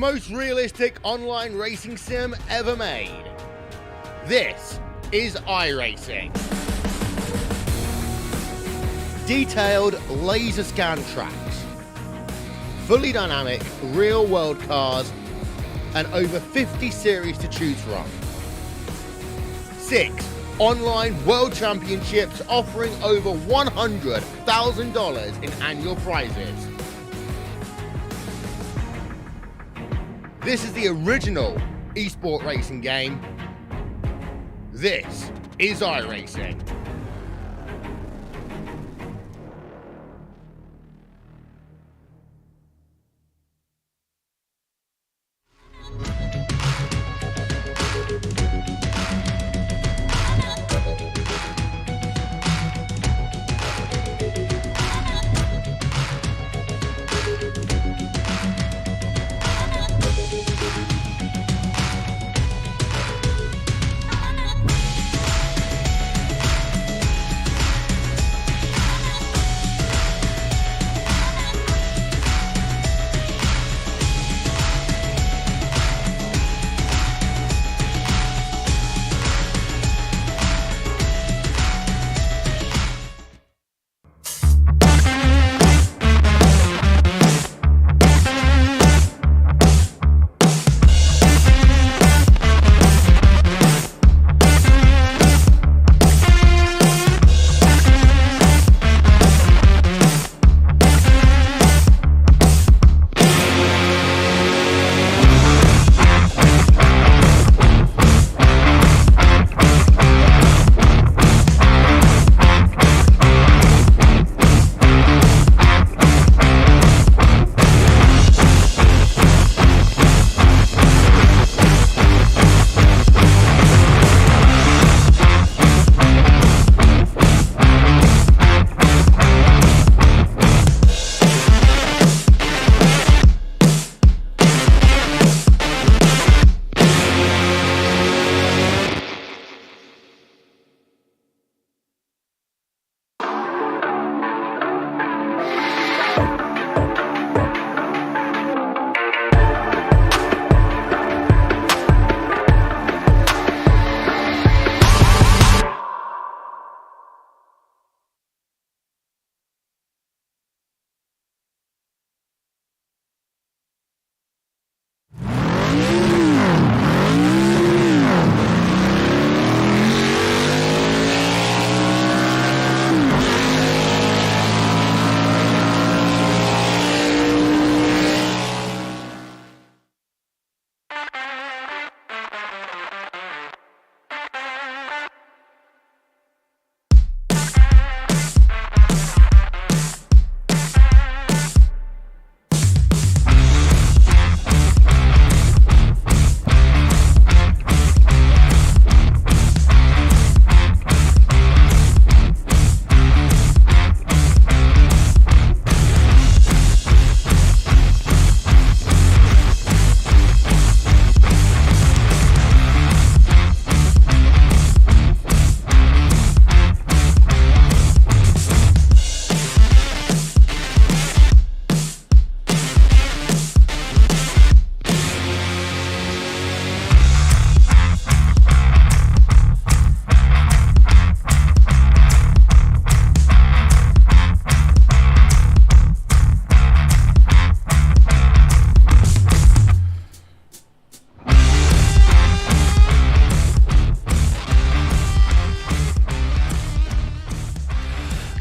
most realistic online racing sim ever made. This is iRacing. Detailed laser scan tracks, fully dynamic real-world cars, and over 50 series to choose from. 6 online world championships offering over $100,000 in annual prizes. This is the original eSport racing game. This is iRacing.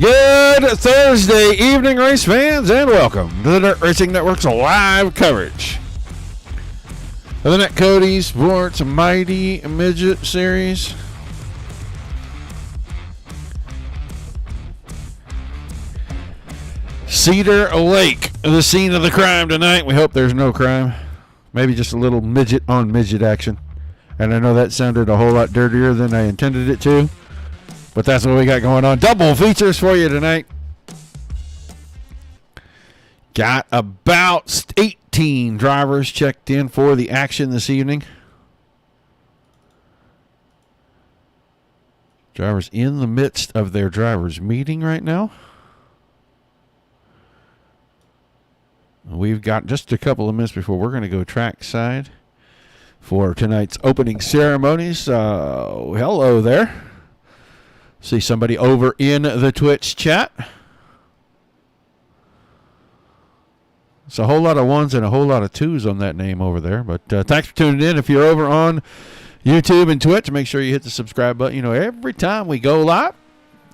Good Thursday evening, race fans, and welcome to the Dirt Racing Network's live coverage of the NetCode ESports Mighty Midget Series. Cedar Lake, the scene of the crime tonight. We hope there's no crime. Maybe just a little midget on midget action. And I know that sounded a whole lot dirtier than I intended it to. But that's what we got going on. Double features for you tonight. Got about 18 drivers checked in for the action this evening. Drivers in the midst of their drivers' meeting right now. we've got just a couple of minutes before we're going to go trackside for tonight's opening ceremonies. So, hello there. See somebody over in the Twitch chat. It's a whole lot of ones and a whole lot of twos on that name over there. But thanks for tuning in. If you're over on YouTube and Twitch, make sure you hit the subscribe button. You know, every time we go live,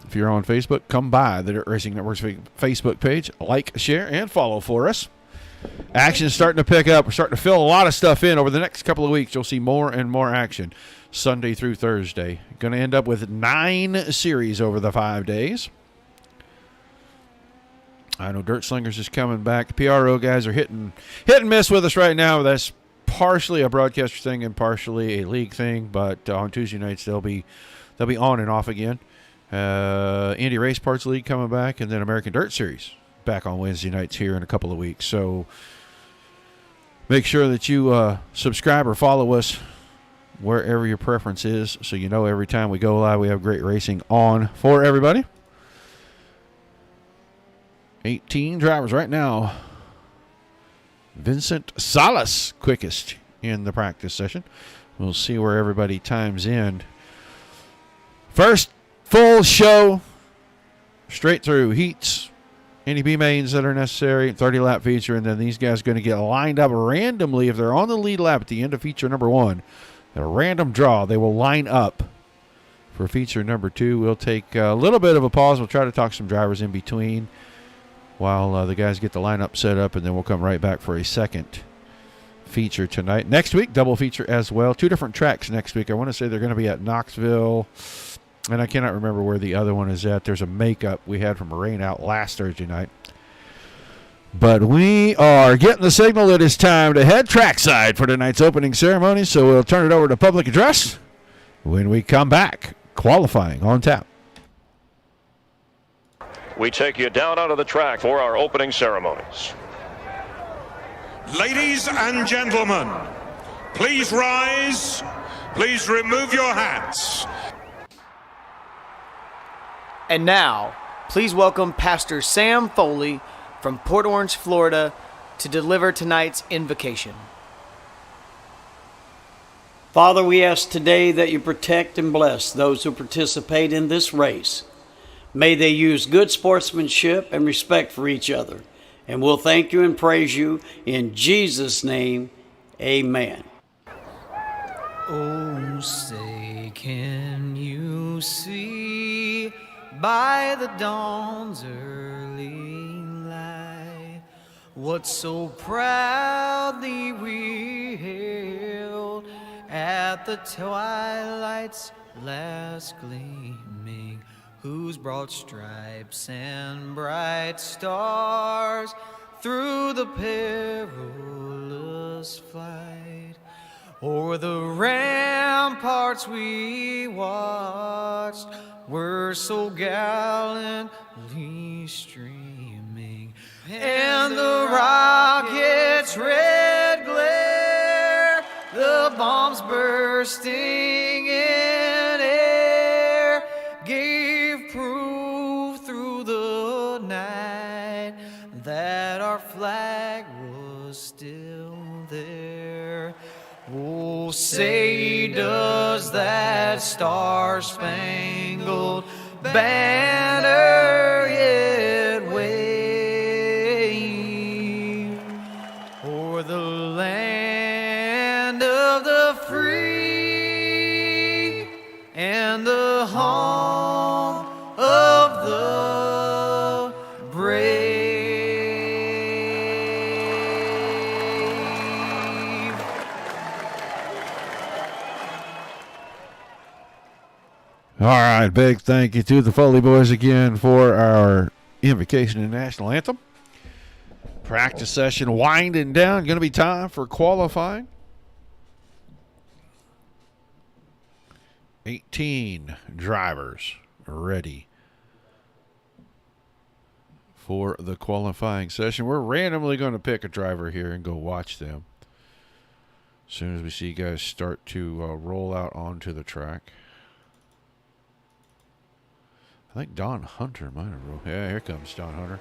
if you're on Facebook, come by the Dirt Racing Network's Facebook page. Like, share, and follow for us. Action is starting to pick up. We're starting to fill a lot of stuff in over the next couple of weeks. You'll see more and more action Sunday through Thursday. Going to end up with 9 series over the 5 days. I know Dirt Slingers is coming back. The PRO guys are hit and miss with us right now. That's partially a broadcaster thing and partially a league thing. But on Tuesday nights they'll be on and off again. Indy Race Parts League coming back, and then American Dirt Series back on Wednesday nights here in a couple of weeks. So make sure that you subscribe or follow us wherever your preference is, so you know every time we go live we have great racing on for everybody. 18 drivers right now. Vincent Salas quickest in the practice session. We'll see where everybody times in. First full show, straight through heats, any B mains that are necessary, 30-lap feature, and then these guys are going to get lined up randomly. If they're on the lead lap at the end of feature number 1, a random draw, they will line up for feature number 2. We'll take a little bit of a pause. We'll try to talk some drivers in between while the guys get the lineup set up, and then we'll come right back for a second feature tonight. Next week, double feature as well. 2 different tracks next week. I want to say they're going to be at Knoxville, and I cannot remember where the other one is at. There's a makeup we had from a rain out last Thursday night. But we are getting the signal that it's time to head trackside for tonight's opening ceremony, so we'll turn it over to public address when we come back. Qualifying on tap. We take you down onto the track for our opening ceremonies. Ladies and gentlemen, please rise. Please remove your hats. And now, please welcome Pastor Sam Foley from Port Orange, Florida, to deliver tonight's invocation. Father, we ask today that you protect and bless those who participate in this race. May they use good sportsmanship and respect for each other. And we'll thank you and praise you in Jesus' name. Amen. Oh, say, can you see by the dawn's early light what so proudly we hailed at the twilight's last gleaming, whose broad stripes and bright stars through the perilous flight o'er the ramparts we watched were so gallantly streaming, and the rocket's red glare, the bombs bursting in air, gave proof through the night that our flag was still there. Oh, say does that star-spangled banner yet wave o'er the land of the free and the home of the brave? All right, big thank you to the Foley boys again for our invocation and national anthem. Practice session winding down. Going to be time for qualifying. 18 drivers ready for the qualifying session. We're randomly going to pick a driver here and go watch them as soon as we see guys start to roll out onto the track. I think Don Hunter might have rolled. Yeah, here comes Don Hunter.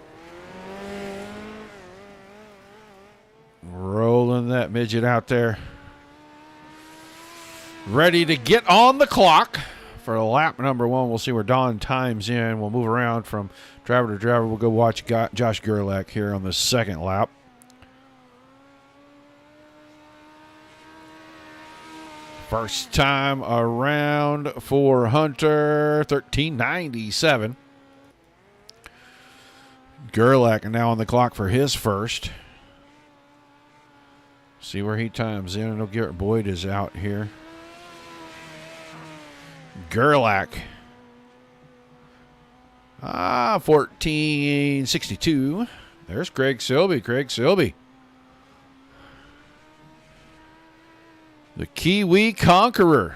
Rolling that midget out there. Ready to get on the clock for lap number 1. We'll see where Don times in. We'll move around from driver to driver. We'll go watch Josh Gerlach here on the second lap. First time around for Hunter, 1397. Gerlach now on the clock for his first. See where he times in. I know Garrett Boyd is out here. Gerlach. 1462. There's Craig Silby. Craig Silby. The Kiwi Conqueror.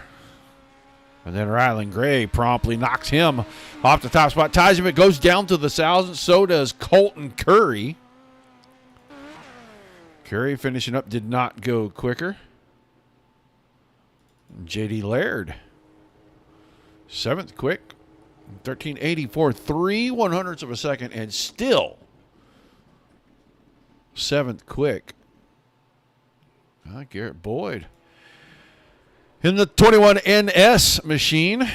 And then Ryland Gray promptly knocks him off the top spot. Ties him. It goes down to the 1,000. So does Colton Curry. Curry finishing up did not go quicker. J.D. Laird. 7th quick. 1384. 3/100ths of a second. And still 7th quick. Garrett Boyd. In the 21 NS machine,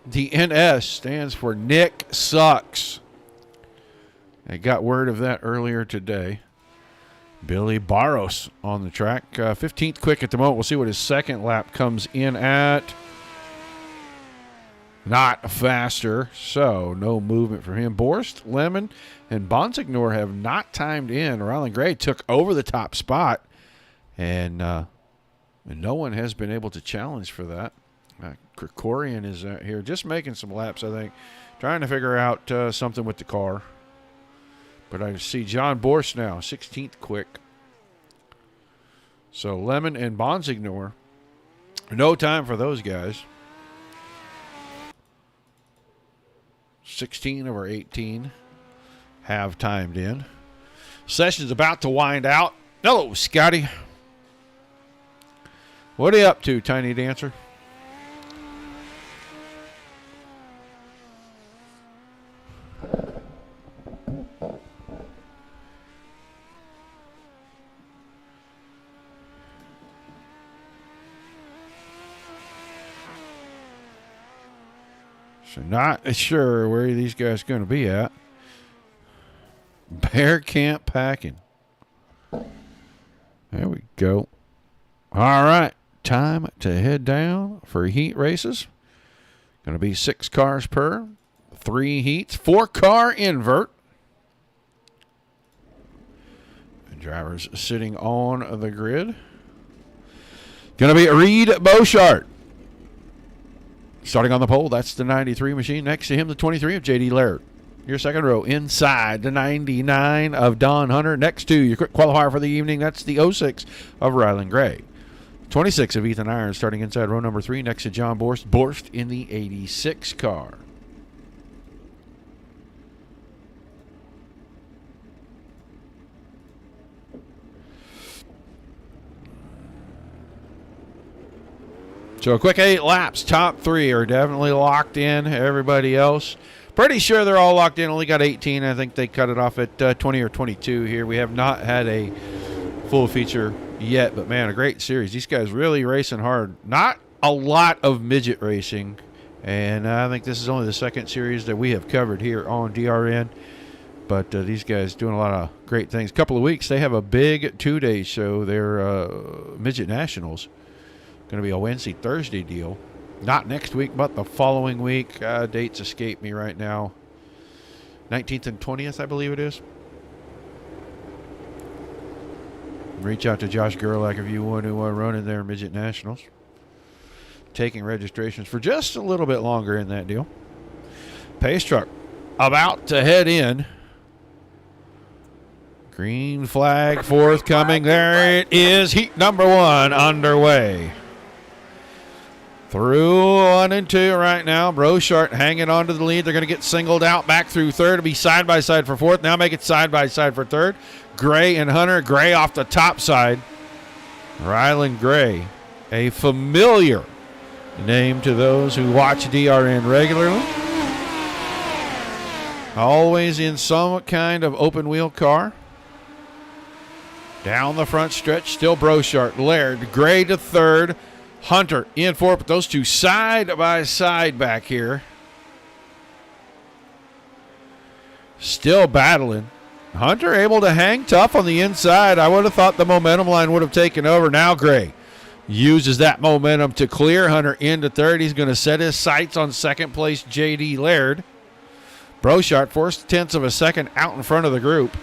the NS stands for Nick Sucks. I got word of that earlier today. Billy Barros on the track. 15th quick at the moment. We'll see what his second lap comes in at. Not faster, so no movement for him. Borst, Lemon, and Bonsignor have not timed in. Ryland Gray took over the top spot, and no one has been able to challenge for that. Krikorian is here just making some laps, I think, trying to figure out something with the car. But I see John Borst now, 16th quick. So Lemon and Bonsignor, no time for those guys. 16 over 18 have timed in. Session's about to wind out. Hello, Scotty. What are you up to, Tiny Dancer? So not sure where these guys are going to be at. Bear Camp Packing. There we go. All right. Time to head down for heat races. Going to be 6 cars per, 3 heats, 4-car invert. And drivers sitting on the grid. Going to be Reed Beauchart. Starting on the pole, that's the 93 machine. Next to him, the 23 of J.D. Laird. Your second row inside the 99 of Don Hunter. Next to your quick qualifier for the evening, that's the 06 of Ryland Gray. 26 of Ethan Irons starting inside row number 3 next to John Borst. Borst in the 86 car. So a quick 8 laps. Top 3 are definitely locked in. Everybody else, pretty sure they're all locked in. Only got 18. I think they cut it off at 20 or 22 here. We have not had a full feature yet, but man, a great series. These guys really racing hard. Not a lot of midget racing, and I think this is only the second series that we have covered here on DRN. But these guys doing a lot of great things. Couple of weeks, they have a big 2-day show. Their Midget Nationals. Going to be a Wednesday, Thursday deal. Not next week, but the following week. Dates escape me right now. 19th and 20th, I believe it is. Reach out to Josh Gerlach if you want to run in their Midget Nationals. Taking registrations for just a little bit longer in that deal. Pace truck about to head in. Green flag forthcoming. There it is. Heat number 1 underway. Through 1 and 2 right now. Brochart hanging on to the lead. They're going to get singled out back through 3rd. It'll be side by side for 4th. Now make it side by side for 3rd. Gray and Hunter. Gray off the top side. Ryland Gray, a familiar name to those who watch DRN regularly. Always in some kind of open wheel car. Down the front stretch, still Brochart, Laird, Gray to third, Hunter in fourth, but those two side by side back here. Still battling. Hunter able to hang tough on the inside. I would have thought the momentum line would have taken over. Now Gray uses that momentum to clear Hunter into third. He's going to set his sights on second place J.D. Laird. Brochart, 4/10 of a second out in front of the group.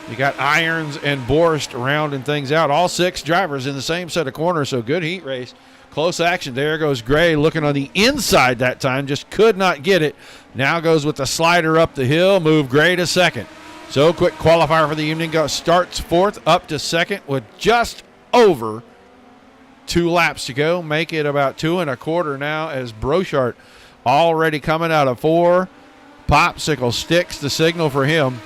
You got Irons and Borst rounding things out. All 6 drivers in the same set of corners, so good heat race. Close action. There goes Gray looking on the inside that time. Just could not get it. Now goes with the slider up the hill. Move Gray to second. So quick qualifier for the evening. Starts fourth up to second with just over 2 laps to go. Make it about 2 1/4 now as Brochart already coming out of 4. Popsicle sticks the signal for him.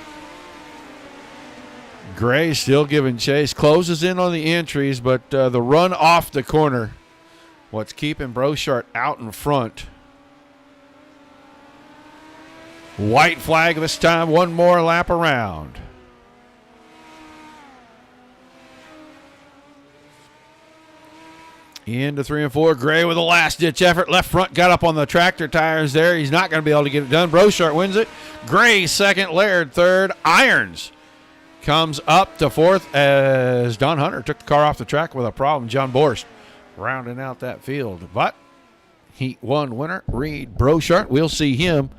Gray still giving chase. Closes in on the entries, but the run off the corner, what's keeping Brochart out in front. White flag this time. One more lap around. Into 3 and 4. Gray with a last-ditch effort. Left front got up on the tractor tires there. He's not going to be able to get it done. Brochart wins it. Gray second. Laird third. Irons comes up to fourth as Don Hunter took the car off the track with a problem. John Borst rounding out that field. But Heat 1 winner, Reed Brochart. We'll see him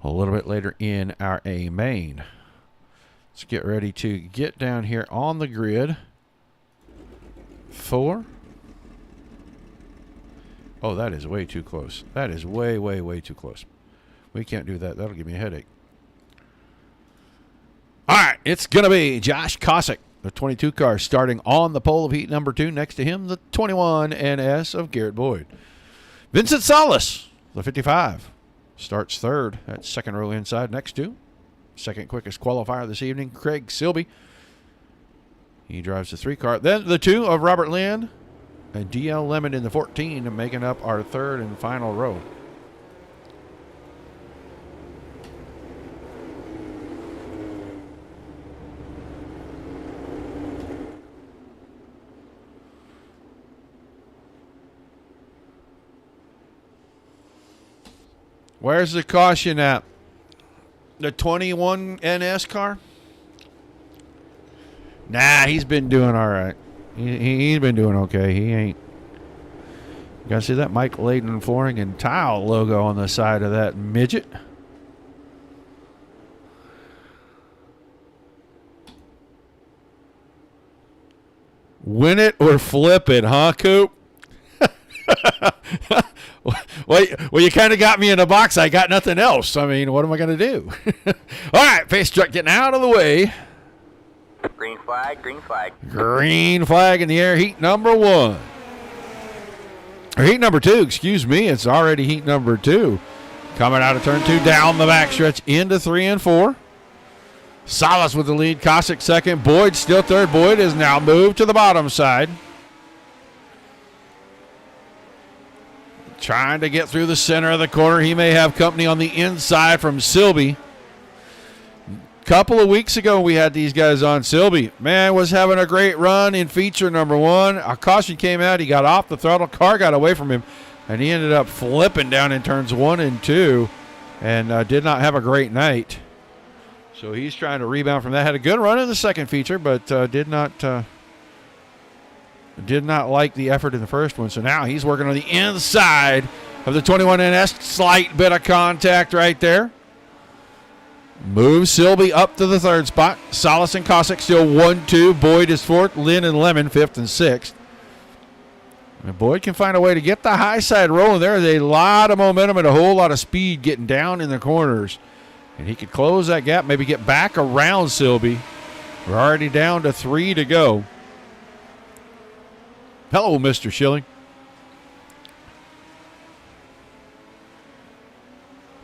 a little bit later in our A main. Let's get ready to get down here on the grid. 4. Oh, that is way too close. That is way, way, way too close. We can't do that. That'll give me a headache. All right, it's going to be Josh Cossack, the 22 car, starting on the pole of heat number 2. Next to him, the 21 NS of Garrett Boyd. Vincent Salas, the 55, starts third. That's second row inside. Next to second quickest qualifier this evening, Craig Silby. He drives the 3 car. Then the 2 of Robert Lynn and DL Lemon in the 14, making up our third and final row. Where's the caution at? The 21 NS car? Nah, he's been doing all right. He's been doing okay. He ain't. You guys see that Mike Layden Flooring and Tile logo on the side of that midget? Win it or flip it, huh, Coop? Well, you kind of got me in a box. I got nothing else. I mean, what am I going to do? All right, face truck getting out of the way. Green flag, green flag. Green flag in the air. Heat number 1. Or heat number 2, excuse me. It's already heat number 2. Coming out of turn 2, down the backstretch into 3 and 4. Salas with the lead. Cossack second. Boyd still third. Boyd is now moved to the bottom side. Trying to get through the center of the corner. He may have company on the inside from Silby. Couple of weeks ago, we had these guys on. Silby, man, was having a great run in feature number 1. A caution came out. He got off the throttle. Car got away from him, and he ended up flipping down in turns 1 and 2 and did not have a great night. So he's trying to rebound from that. Had a good run in the second feature, but did not like the effort in the first one. So now he's working on the inside of the 21 NS. Slight bit of contact right there. Moves Silby up to the 3rd spot. Salas and Cossack still 1-2. Boyd is 4th. Lynn and Lemon 5th and 6th. And Boyd can find a way to get the high side rolling. There is a lot of momentum and a whole lot of speed getting down in the corners. And he could close that gap, maybe get back around Silby. We're already down to 3 to go. Hello, Mr. Schilling.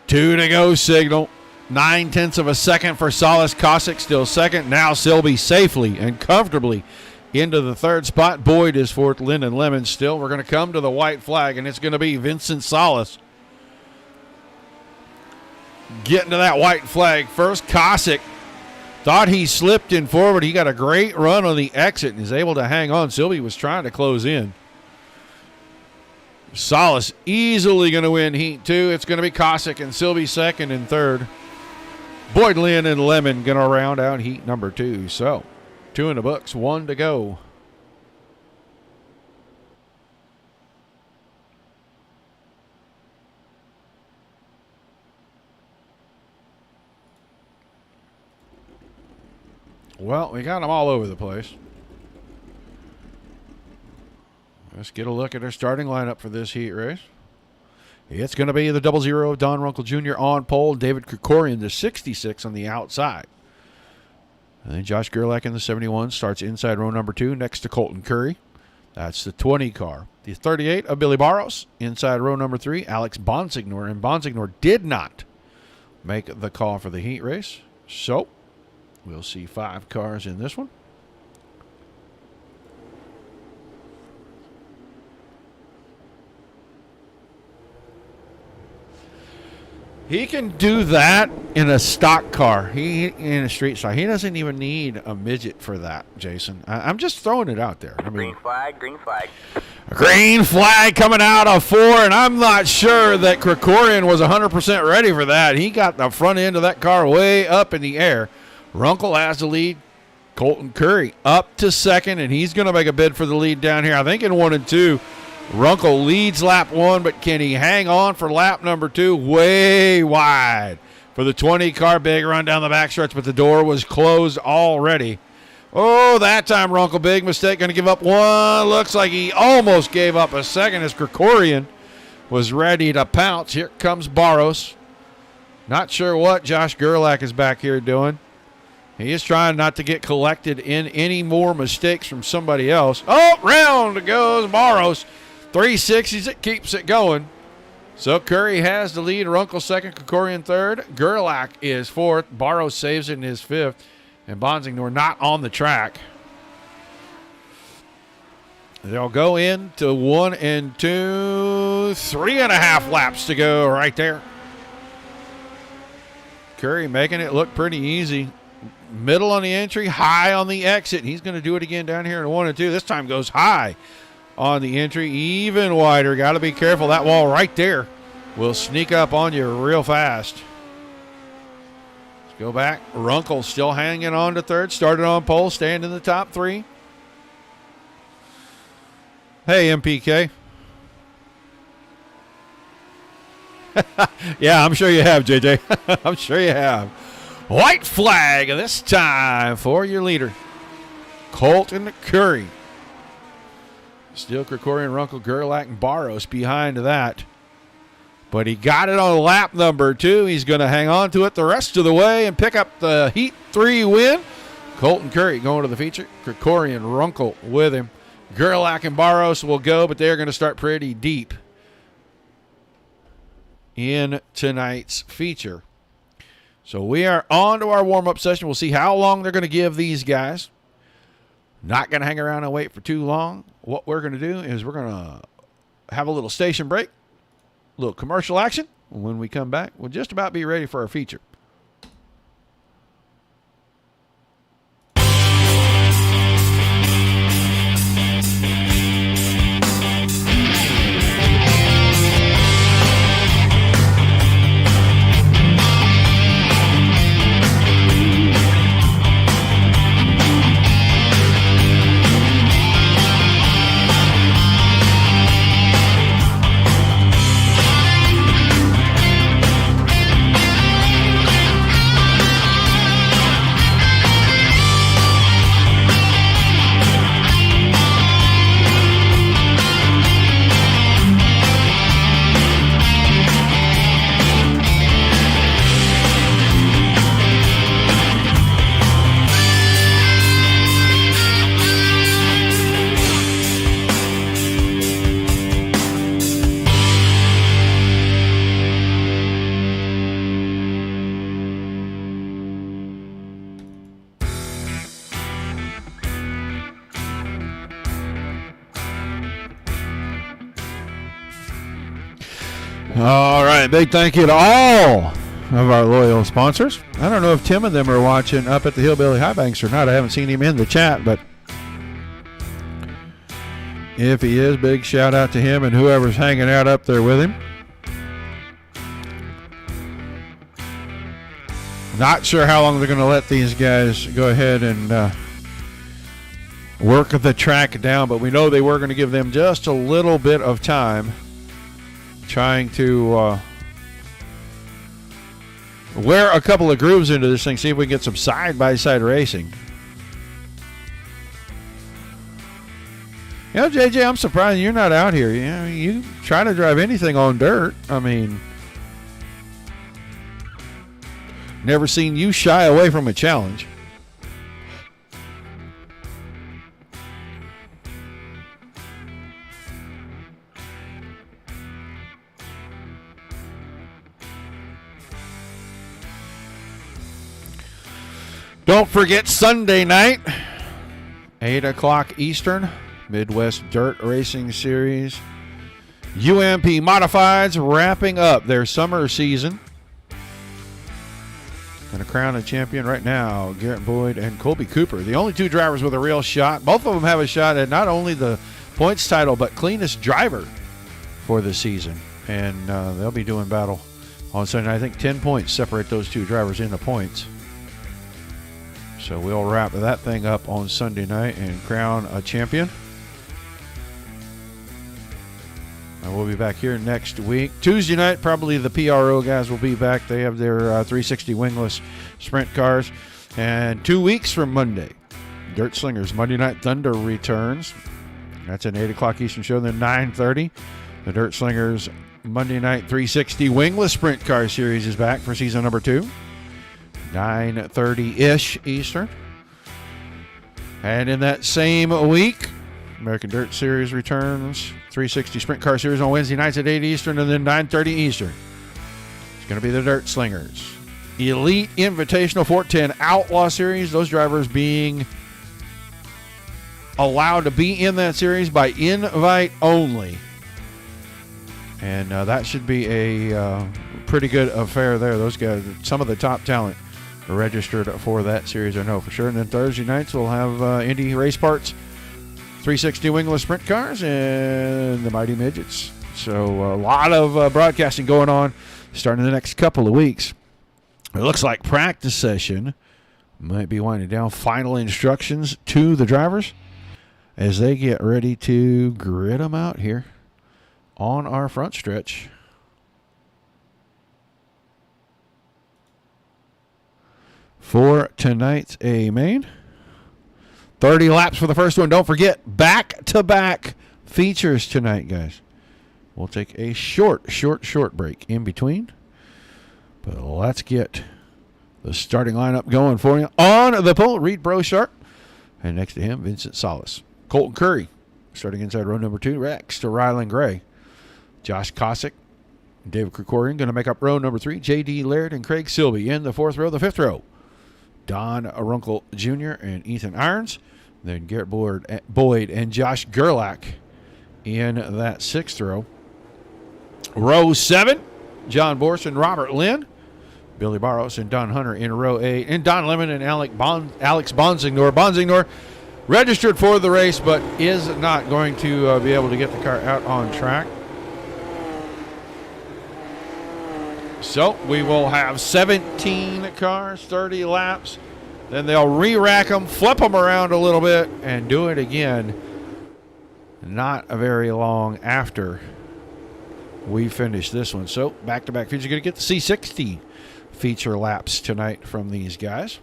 2 to go signal. 9/10 of a second for Salas. Cossack still second. Now Silby safely and comfortably into the 3rd spot. Boyd is 4th. Lynn and Lemon still. We're going to come to the white flag, and it's going to be Vincent Salas getting to that white flag first. Cossack Thought he slipped in forward. He got a great run on the exit and is able to hang on. Sylvie was trying to close in. Solace easily going to win heat 2. It's going to be Cossack and Sylvie second and third. Boyd Lynn and Lemon going to round out heat number 2. So 2 in the books, 1 to go. Well, we got them all over the place. Let's get a look at our starting lineup for this heat race. It's going to be the 00 of Don Runkle Jr. on pole. David Krikorian, the 66 on the outside. And then Josh Gerlach in the 71 starts inside row number 2 next to Colton Curry. That's the 20 car. The 38 of Billy Barros inside row number 3, Alex Bonsignor. And Bonsignor did not make the call for the heat race. So we'll see 5 cars in this one. He can do that in a stock car. In a street stock. He doesn't even need a midget for that, Jason. I'm just throwing it out there. I mean, Green flag, green flag. Green flag coming out of 4, and I'm not sure that Krikorian was 100% ready for that. He got the front end of that car way up in the air. Runkle has the lead. Colton Curry up to second, and he's going to make a bid for the lead down here. I think in 1 and 2, Runkle leads lap 1, but can he hang on for lap number 2? Way wide for the 20 car. Big run down the backstretch, but the door was closed already. Oh, that time Runkle, big mistake, going to give up 1. Looks like he almost gave up a second as Krikorian was ready to pounce. Here comes Barros. Not sure what Josh Gerlach is back here doing. He is trying not to get collected in any more mistakes from somebody else. Oh, round goes Barros. 360s, it keeps it going. So Curry has the lead. Runkle second, Krikorian third. Gerlach is fourth. Barros saves it in his fifth. And Bonsignor not on the track. They'll go into 1 and 2. 3.5 laps to go right there. Curry making it look pretty easy. Middle on the entry, high on the exit. He's going to do it again down here in 1 and 2. This time goes high on the entry, even wider. Got to be careful. That wall right there will sneak up on you real fast. Let's go back. Runkle still hanging on to third. Started on pole, staying in the top 3. Hey, MPK. Yeah, I'm sure you have, JJ. I'm sure you have. White flag this time for your leader, Colton Curry. Still Krikorian, Runkle, Gerlach, and Barros behind that. But he got it on lap number 2. He's going to hang on to it the rest of the way and pick up the Heat 3 win. Colton Curry going to the feature. Krikorian, Runkle with him. Gerlach and Barros will go, but they're going to start pretty deep in tonight's feature. So we are on to our warm-up session. We'll see how long they're going to give these guys. Not going to hang around and wait for too long. What we're going to do is we're going to have a little station break, a little commercial action. When we come back, we'll just about be ready for our feature. All right, big thank you to all of our loyal sponsors. I don't know if Tim and them are watching up at the Hillbilly High Banks or not. I haven't seen him in the chat, but if he is, big shout out to him and whoever's hanging out up there with him. Not sure how long they're going to let these guys go ahead and work the track down, but we know they were going to give them just a little bit of time trying to wear a couple of grooves into this thing, see if we can get some side-by-side racing. You know, JJ, I'm surprised you're not out here. You know, you try to drive anything on dirt. I mean, never seen you shy away from a challenge. Don't forget Sunday night, 8 o'clock Eastern, Midwest Dirt Racing Series. UMP Modifieds wrapping up their summer season. And a crown a champion right now, Garrett Boyd and Colby Cooper. The only two drivers with a real shot. Both of them have a shot at not only the points title, but cleanest driver for the season. And they'll be doing battle on Sunday. I think 10 points separate those two drivers in the points. So we'll wrap that thing up on Sunday night and crown a champion. And we'll be back here next week. Tuesday night, probably the PRO guys will be back. They have their 360 wingless sprint cars. And 2 weeks from Monday, Dirt Slingers Monday Night Thunder returns. That's an 8 o'clock Eastern show. Then 9:30, the Dirt Slingers Monday Night 360 wingless sprint car series is back for season number 2. 9:30-ish Eastern. And in that same week, American Dirt Series returns. 360 Sprint Car Series on Wednesday nights at 8 Eastern and then 9:30 Eastern. It's going to be the Dirt Slingers. Elite Invitational 410 Outlaw Series. Those drivers being allowed to be in that series by invite only. And that should be a pretty good affair there. Those guys, some of the top talent are registered for that series, I know for sure. And then Thursday nights we'll have Indy Race Parts, 360 wingless sprint cars, and the Mighty Midgets. So a lot of broadcasting going on starting in the next couple of weeks. It looks like practice session might be winding down. Final instructions to the drivers as they get ready to grid them out here on our front stretch. For tonight's A main. 30 laps for the first one. Don't forget, back-to-back features tonight, guys. We'll take a short break in between. But let's get the starting lineup going for you. On the pole, Reed Brochart. And next to him, Vincent Salas. Colton Curry, starting inside row number 2. Rex to Rylan Gray. Josh Cossack, David Krikorian going to make up row number 3. J.D. Laird and Craig Silby in the 4th row. The 5th row, Don Runkle Jr. and Ethan Irons. Then Garrett Boyd and Josh Gerlach in that 6th row. Row 7, John Borson, Robert Lynn, Billy Barros, and Don Hunter in row 8. And Don Lemon and Alex Bonsignor. Bonsignor registered for the race, but is not going to be able to get the car out on track. So we will have 17 cars, 30 laps. Then they'll re-rack them, flip them around a little bit, and do it again not very long after we finish this one. So back-to-back features. You're going to get the C60 feature laps tonight from these guys.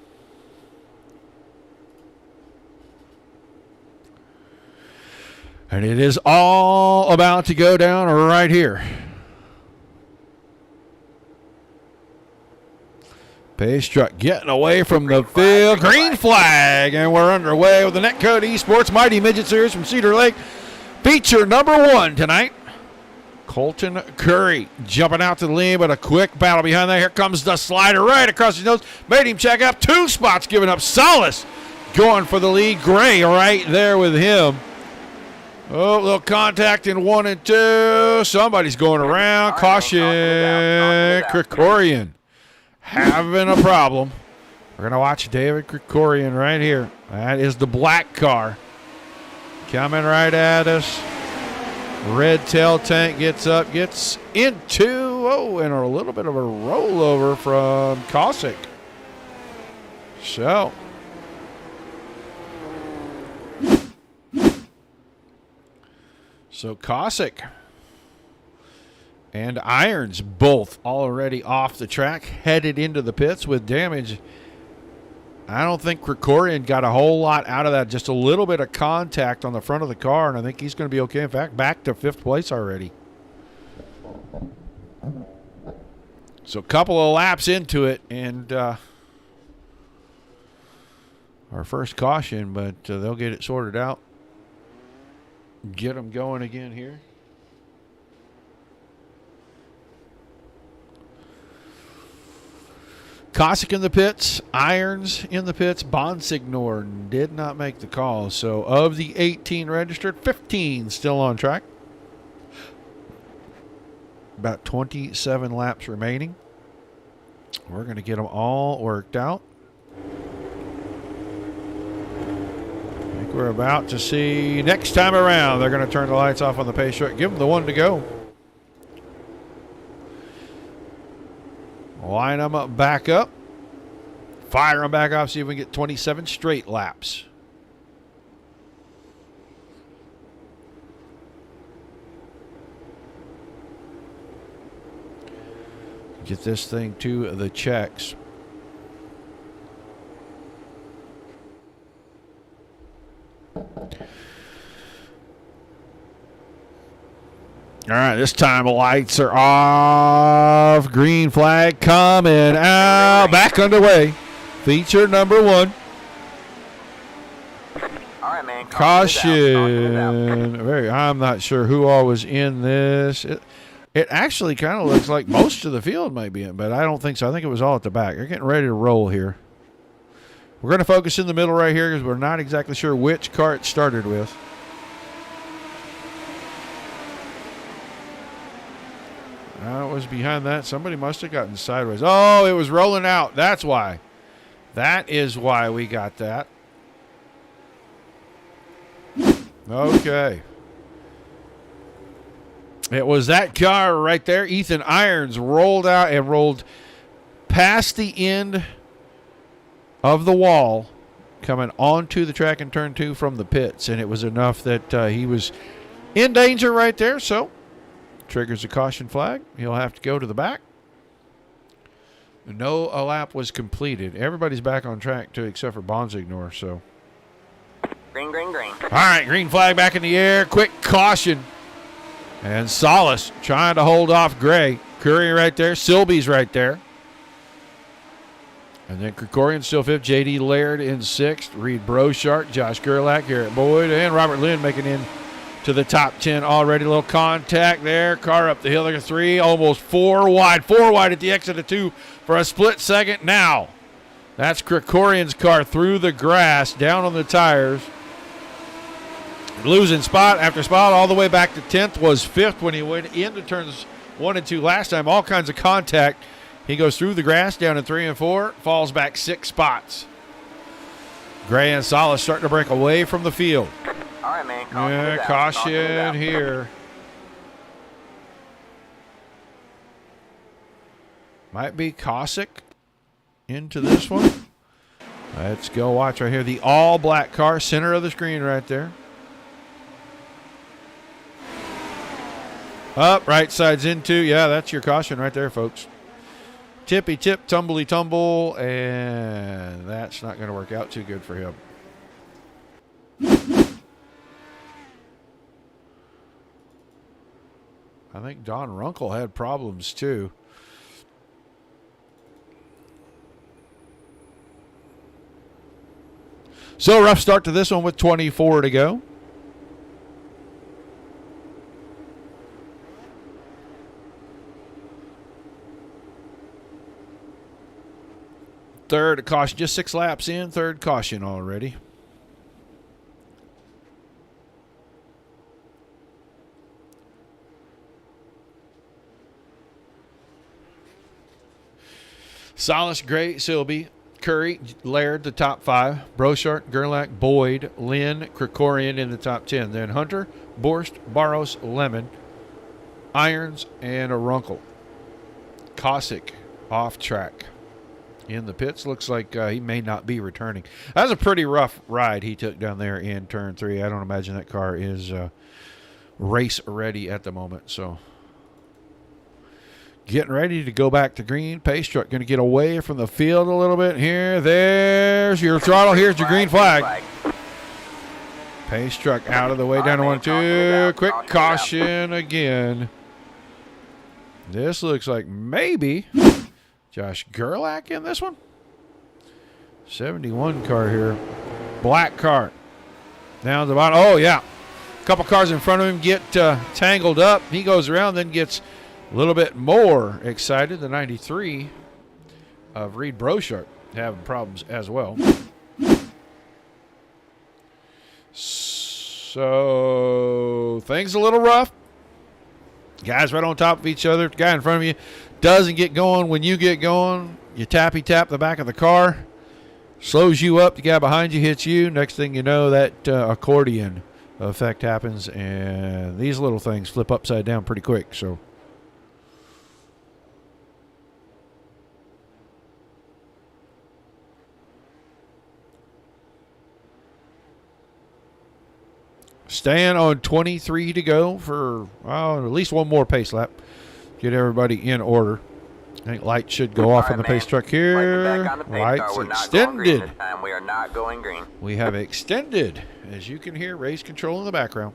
And it is all about to go down right here. Pace truck getting away from the field. Green flag. And we're underway with the NetCode ESports Mighty Midget Series from Cedar Lake. Feature number 1 tonight. Colton Curry jumping out to the lead, but a quick battle behind that. Here comes the slider right across his nose. Made him check up. 2 spots giving up. Salas going for the lead. Gray right there with him. Oh, little contact in 1 and 2. Somebody's going around. Caution. Krikorian having a problem. We're going to watch David Krikorian right here. That is the black car coming right at us. Red tail tank gets up, gets into, and a little bit of a rollover from Cossack. So Cossack and Irons both already off the track, headed into the pits with damage. I don't think Krikorian got a whole lot out of that. Just a little bit of contact on the front of the car, and I think he's going to be okay. In fact, back to 5th place already. So a couple of laps into it, and our first caution, but they'll get it sorted out. Get them going again here. Cossack in the pits, Irons in the pits, Bonsignor did not make the call. So of the 18 registered, 15 still on track. About 27 laps remaining. We're going to get them all worked out. I think we're about to see next time around. They're going to turn the lights off on the pace track. Give them the one to go. Line them up, back up. Fire them back off, see if we can get 27 straight laps. Get this thing to the checks. All right, this time the lights are off. Green flag coming out. Back underway. Feature number 1. All right, man. Caution. I'm not sure who all was in this. It actually kind of looks like most of the field might be in, but I don't think so. I think it was all at the back. They're getting ready to roll here. We're going to focus in the middle right here because we're not exactly sure which car it started with. It was behind that. Somebody must have gotten sideways. Oh, it was rolling out. That's why. That is why we got that. Okay. It was that car right there. Ethan Irons rolled out and rolled past the end of the wall, coming onto the track in turn 2 from the pits. And it was enough that he was in danger right there. So triggers a caution flag. He'll have to go to the back. No lap was completed. Everybody's back on track too, except for Bonsignor. So, Green, green, green. all right, green flag back in the air. Quick caution. And Solace trying to hold off Gray. Curry right there. Silby's right there. And then Krikorian still 5th. J.D. Laird in 6th. Reed Brochart, Josh Gerlach, Garrett Boyd, and Robert Lynn making in to the top 10 already. A little contact there. Car up the hill. Like 3, almost 4 wide. 4 wide at the exit of 2 for a split second. Now, that's Krikorian's car through the grass, down on the tires. Losing spot after spot all the way back to 10th. Was 5th when he went into turns 1 and 2 last time. All kinds of contact. He goes through the grass down in 3 and 4. Falls back 6 spots. Gray and Solace starting to break away from the field. All right, man. Caution here. Might be Cossack into this one. Let's go watch right here. The all-black car, center of the screen right there. Up, right side's into. Yeah, that's your caution right there, folks. Tippy tip, tumbly tumble, and that's not going to work out too good for him. I think Don Runkle had problems too. So rough start to this one with 24 to go. Third caution, just 6 laps in, third caution already. Solis, Gray, Silby, Curry, Laird, the top 5. Brochart, Gerlach, Boyd, Lynn, Krikorian in the top 10. Then Hunter, Borst, Barros, Lemon, Irons, and a Runkle. Cossack off track in the pits. Looks like he may not be returning. That was a pretty rough ride he took down there in turn 3. I don't imagine that car is race ready at the moment. So getting ready to go back to green. Pace truck going to get away from the field a little bit here. There's your throttle. Here's your green flag. Pace truck out of the way, down to 1-2. Quick caution again. This looks like maybe Josh Gerlach in this one. 71 car here. Black car. Down the bottom. Oh, yeah. A couple cars in front of him get tangled up. He goes around, then gets a little bit more excited. The 93 of Reed Brochart having problems as well. So things a little rough. Guys right on top of each other. The guy in front of you doesn't get going when you get going. You tappy tap the back of the car. Slows you up. The guy behind you hits you. Next thing you know, that accordion effect happens, and these little things flip upside down pretty quick. So staying on 23 to go for at least one more pace lap. Get everybody in order. I think light should go off on the pace truck here. Lights extended. We are not going green. We have extended, as you can hear, race control in the background.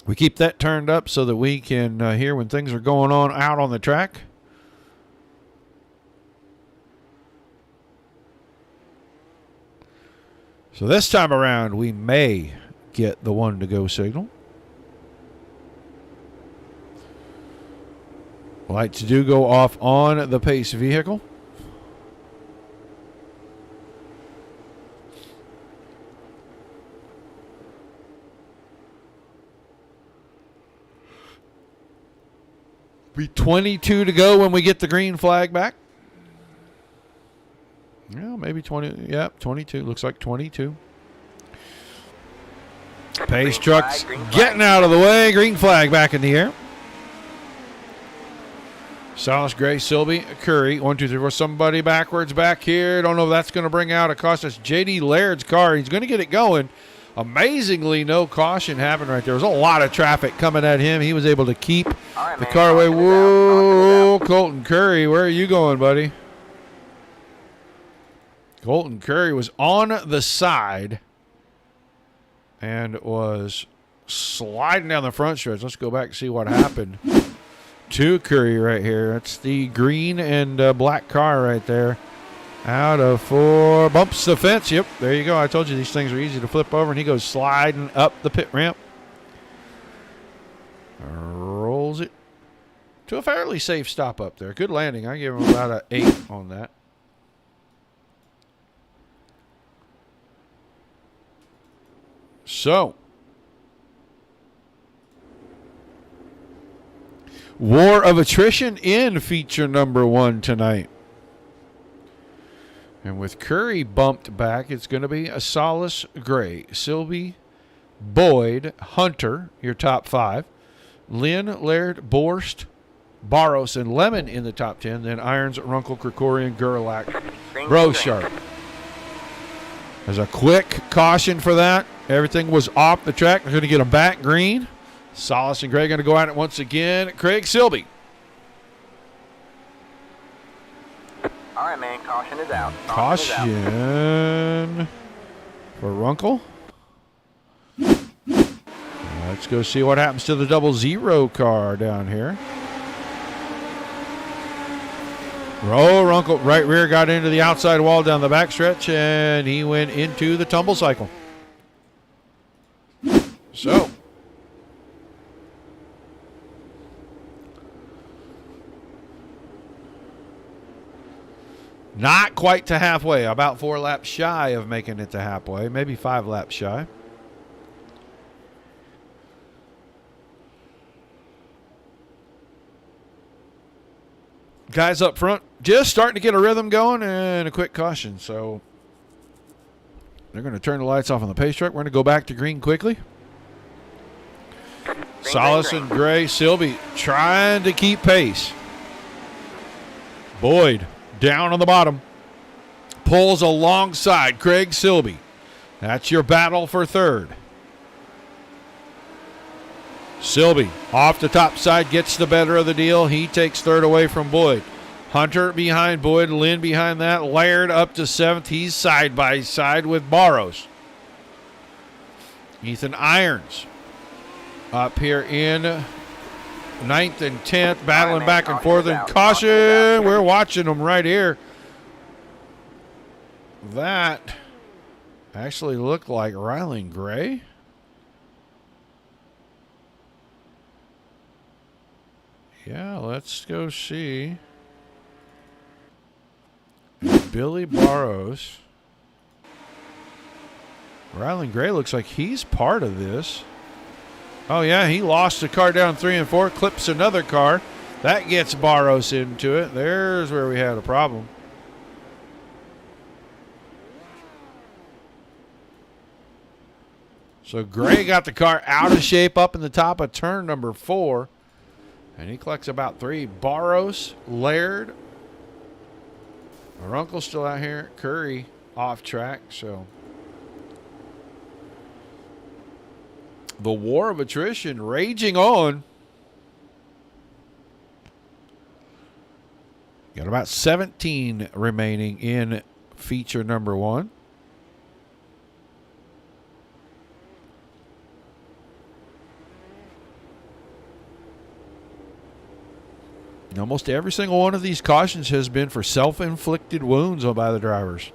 We keep that turned up so that we can hear when things are going on out on the track. So this time around, we may get the 1-to-go signal. Lights do go off on the pace vehicle. Be 22 to go when we get the green flag back. Yeah, maybe 20. Yep, 22. Looks like 22. Pace trucks getting out of the way. Green flag back in the air. Solis, Gray, Silby, Curry. 1, 2, 3, 4. Somebody backwards back here. Don't know if that's going to bring out a caution. That's J.D. Laird's car. He's going to get it going. Amazingly, no caution happened right there. There was a lot of traffic coming at him. He was able to keep the car away. Whoa, Colton Curry, where are you going, buddy? Colton Curry was on the side and was sliding down the front stretch. Let's go back and see what happened to Curry right here. That's the green and black car right there. Out of 4. Bumps the fence. Yep, there you go. I told you these things are easy to flip over, and he goes sliding up the pit ramp. Rolls it to a fairly safe stop up there. Good landing. I give him about an 8 on that. So, War of Attrition in feature number 1 tonight. And with Curry bumped back, it's going to be a Solis, Gray, Silby, Boyd, Hunter, your top 5. Lynn, Laird, Borst, Barros, and Lemon in the top 10. Then Irons, Runkle, Krikorian, Gerlach, Brochart. There's a quick caution for that. Everything was off the track. They're going to get them back green. Solis and Gray going to go at it once again. Craig Silby. All right, man. Caution is out. Caution for Runkle. Let's go see what happens to the 00 car down here. Runkle, right rear, got into the outside wall down the backstretch, and he went into the tumble cycle. So, not quite to halfway, about 4 laps shy of making it to halfway, maybe 5 laps shy. guys up front just starting to get a rhythm going, and a quick caution. So they're going to turn the lights off on the pace truck. We're going to go back to green quickly. Salas and Gray, Silby trying to keep pace. Boyd down on the bottom. Pulls alongside Craig Silby. That's your battle for third. Silby off the top side gets the better of the deal. He takes third away from Boyd. Hunter behind Boyd, Lynn behind that. Laird up to seventh. He's side by side with Barrows. Ethan Irons up here in ninth and 10th, battling back and forth. And caution, we're watching them right here. That actually looked like Rylan Gray. Yeah, let's go see. Billy Barrows. Rylan Gray looks like he's part of this. Oh, yeah, he lost the car down 3 and 4, clips another car. That gets Barrows into it. There's where we had a problem. So Gray got the car out of shape up in the top of turn number 4. And he collects about 3. Barrows, Laird. Our uncle's still out here. Curry off track. So the war of attrition raging on. Got about 17 remaining in feature number 1. Almost every single one of these cautions has been for self-inflicted wounds by the drivers.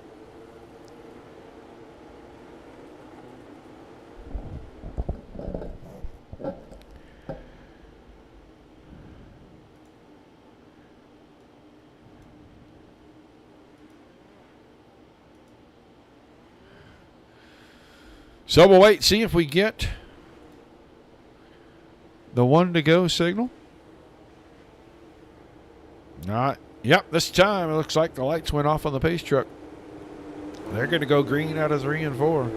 So we'll wait and see if we get the 1 to go signal. Not. Yep, this time it looks like the lights went off on the pace truck. They're going to go green out of 3 and 4.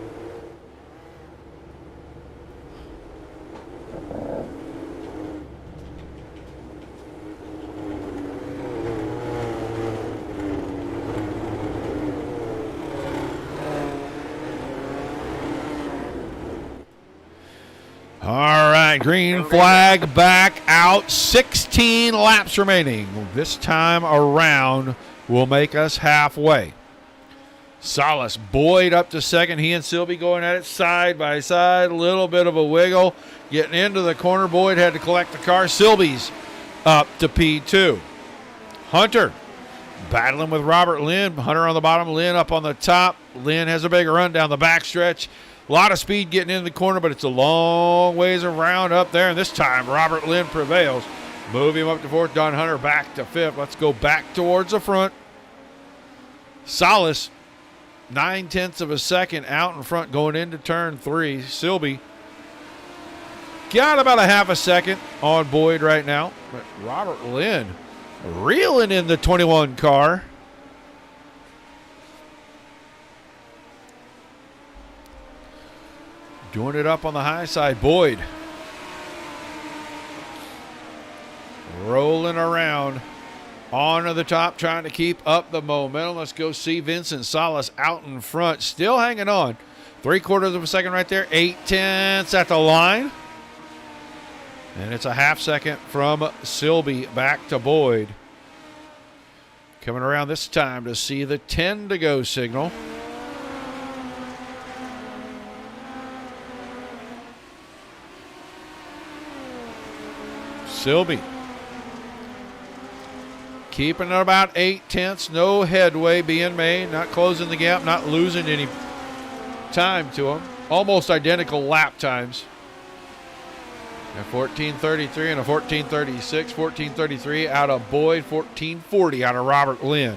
All right, green flag back out. 16 laps remaining. This time around will make us halfway. Salas, Boyd up to second. He and Silby going at it side by side. A little bit of a wiggle. Getting into the corner. Boyd had to collect the car. Silby's up to P2. Hunter battling with Robert Lynn. Hunter on the bottom. Lynn up on the top. Lynn has a bigger run down the backstretch. A lot of speed getting into the corner, but it's a long ways around up there. And this time, Robert Lynn prevails. Move him up to 4th. Don Hunter back to 5th. Let's go back towards the front. Salas, 9/10 of a second out in front going into turn 3. Silby got about a half a second on Boyd right now. But Robert Lynn reeling in the 21 car. Doing it up on the high side. Boyd rolling around onto the top, trying to keep up the momentum. Let's go see Vincent Salas out in front, still hanging on. 3/4 of a second right there. 8/10 at the line. And it's a half second from Silby back to Boyd. Coming around this time to see the 10 to go signal. Silby keeping it about 8/10, no headway being made, not closing the gap, not losing any time to him. Almost identical lap times. A 14:33 and a 14:36. 14:33 out of Boyd, 14:40 out of Robert Lynn.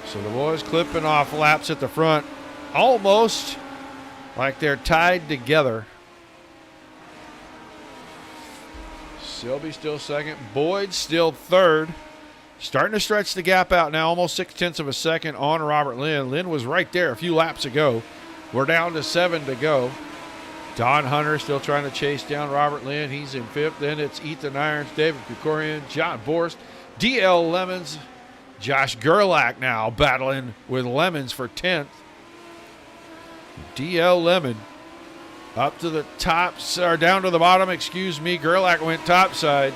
So the boys clipping off laps at the front, almost like they're tied together. Silby still second. Boyd still third. Starting to stretch the gap out now, almost 0.6 of a second on Robert Lynn. Lynn was right there a few laps ago. We're down to 7 to go. Don Hunter still trying to chase down Robert Lynn. He's in 5th. Then it's Ethan Irons, David Krikorian, John Borst, DL Lemons, Josh Gerlach now battling with Lemons for 10th. DL Lemon up to the top, or down to the bottom, excuse me. Gerlach went topside.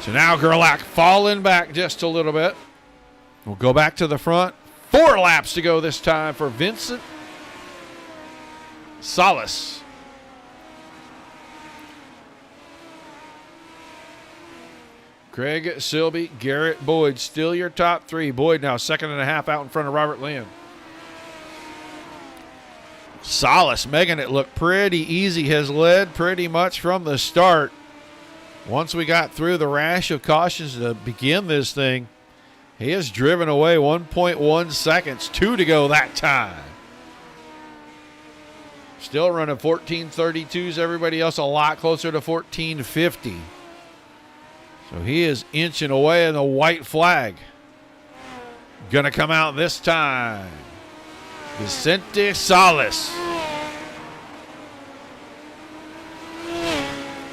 So now Gerlach falling back just a little bit. We'll go back to the front. 4 laps to go this time for Vincent Salas. Craig Silby, Garrett Boyd, still your top 3. Boyd now 2.5 out in front of Robert Lynn. Salas making it look pretty easy, has led pretty much from the start. Once we got through the rash of cautions to begin this thing, he has driven away 1.1 seconds, 2 to go that time. Still running 14.32s, everybody else a lot closer to 14.50. So he is inching away in the white flag. Gonna come out this time. Vicente Salas.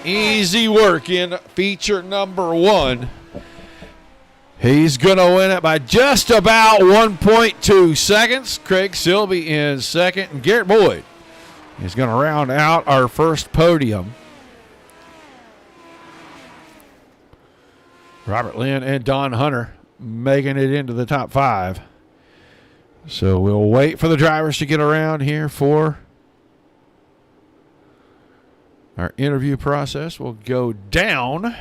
Easy work in feature number 1. He's going to win it by just about 1.2 seconds. Craig Silby in 2nd, and Garrett Boyd is going to round out our first podium. Robert Lynn and Don Hunter making it into the top 5. So we'll wait for the drivers to get around here for our interview process. Will go down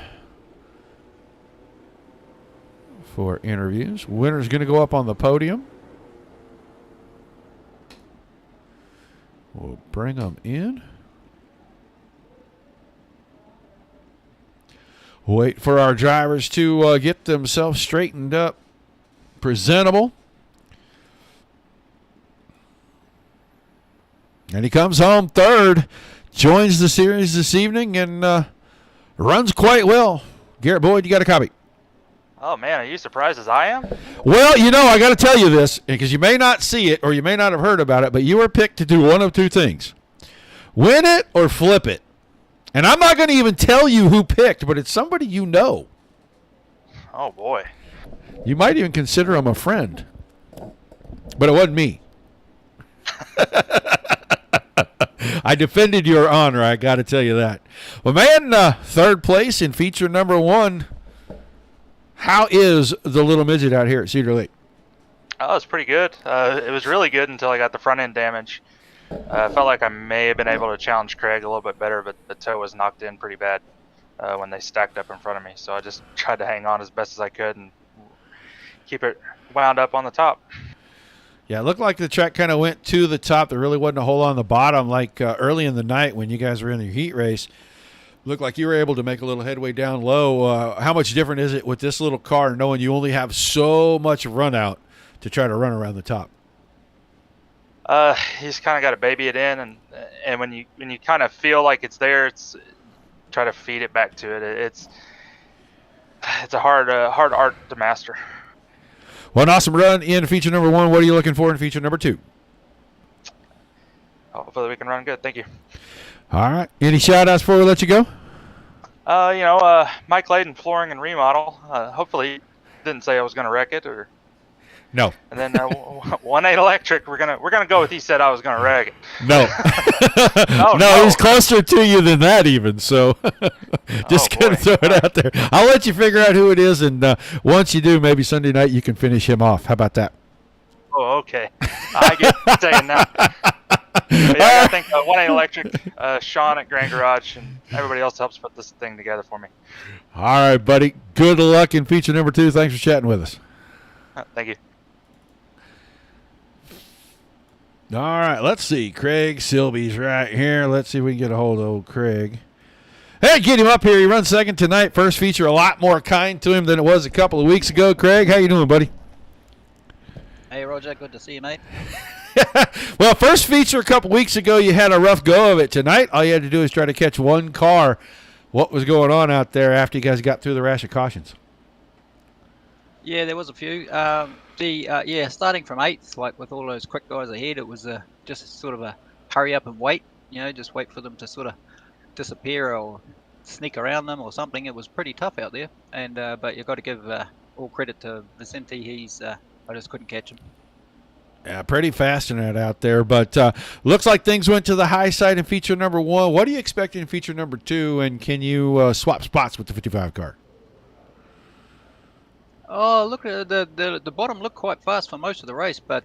for interviews. Winner's going to go up on the podium. We'll bring them in. Wait for our drivers to get themselves straightened up, presentable. And he comes home 3rd. Joins the series this evening and runs quite well. Garrett Boyd, you got a copy. Oh, man, are you surprised as I am? Well, I got to tell you this, because you may not see it or you may not have heard about it, but you were picked to do one of 2 things. Win it or flip it. And I'm not going to even tell you who picked, but it's somebody you know. Oh, boy. You might even consider him a friend. But it wasn't me. I defended your honor, I got to tell you that. Well, man, 3rd place in feature number 1. How is the little midget out here at Cedar Lake? Oh, it's pretty good. It was really good until I got the front end damage. I felt like I may have been able to challenge Craig a little bit better, but the toe was knocked in pretty bad when they stacked up in front of me. So I just tried to hang on as best as I could and keep it wound up on the top. Yeah, it looked like the track kind of went to the top. There really wasn't a hole on the bottom like early in the night when you guys were in your heat race. Looked like you were able to make a little headway down low. How much different is it with this little car knowing you only have so much run out to try to run around the top? You just kind of got to baby it in, and when you kind of feel like it's there, it's try to feed it back to it. It's a hard art to master. Well, an awesome run in feature number 1. What are you looking for in feature number 2? Hopefully we can run good. Thank you. All right. Any shout-outs before we let you go? Mike Layden, Flooring and Remodel. Hopefully he didn't say I was going to wreck it, or no. And then 1-8 Electric. We're gonna go with he said I was going to wreck it. No. No, he's closer to you than that even. So just gonna throw it out there. I'll let you figure out who it is, and once you do, maybe Sunday night you can finish him off. How about that? Oh, okay. I get saying that. Yeah, I think 1-8 Electric, Sean at Grand Garage, and everybody else helps put this thing together for me. All right, buddy. Good luck in feature number 2. Thanks for chatting with us. Thank you. All right, let's see. Craig Silby's right here. Let's see if we can get a hold of old Craig. Hey, get him up here. He runs 2nd tonight. First feature, a lot more kind to him than it was a couple of weeks ago. Craig, how you doing, buddy? Hey, Roger. Good to see you, mate. Well, first feature a couple weeks ago, you had a rough go of it. Tonight, all you had to do is try to catch one car. What was going on out there after you guys got through the rash of cautions? Yeah, there was a few. Starting from 8th, like with all those quick guys ahead, it was just sort of a hurry up and wait. Just wait for them to sort of disappear or sneak around them or something. It was pretty tough out there, and but you've got to give all credit to Vicente. I just couldn't catch him. Yeah, pretty fast in that out there, but looks like things went to the high side in feature number 1. What are you expecting in feature number 2, and can you swap spots with the 55 car? Oh, look, the bottom looked quite fast for most of the race, but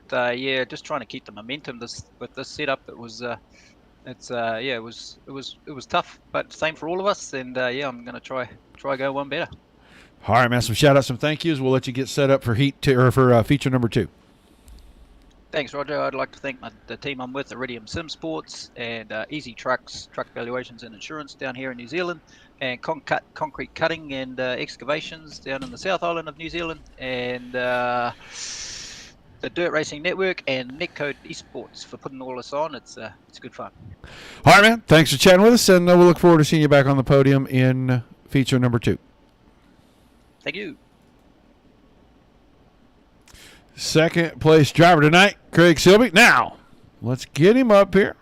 just trying to keep the momentum with this setup. It was tough, but same for all of us, and I'm gonna try go one better. All right, man. Some shout outs, some thank yous. We'll let you get set up for feature number 2. Thanks, Roger. I'd like to thank the team I'm with, Iridium Sim Sports, and Easy Trucks, Truck Valuations and Insurance down here in New Zealand, and Concrete Cutting and Excavations down in the South Island of New Zealand, and the Dirt Racing Network and NetCode ESports for putting all this on. It's good fun. All right, man. Thanks for chatting with us, and we'll look forward to seeing you back on the podium in feature number 2. Thank you. Second place driver tonight, Craig Silby. Now, let's get him up here.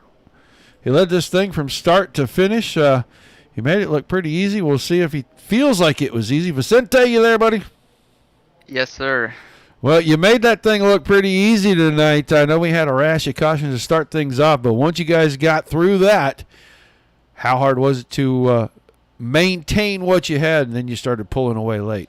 He led this thing from start to finish. He made it look pretty easy. We'll see if he feels like it was easy. Vicente, you there, buddy? Yes, sir. Well, you made that thing look pretty easy tonight. I know we had a rash of cautions to start things off, but once you guys got through that, how hard was it to maintain what you had, and then you started pulling away late?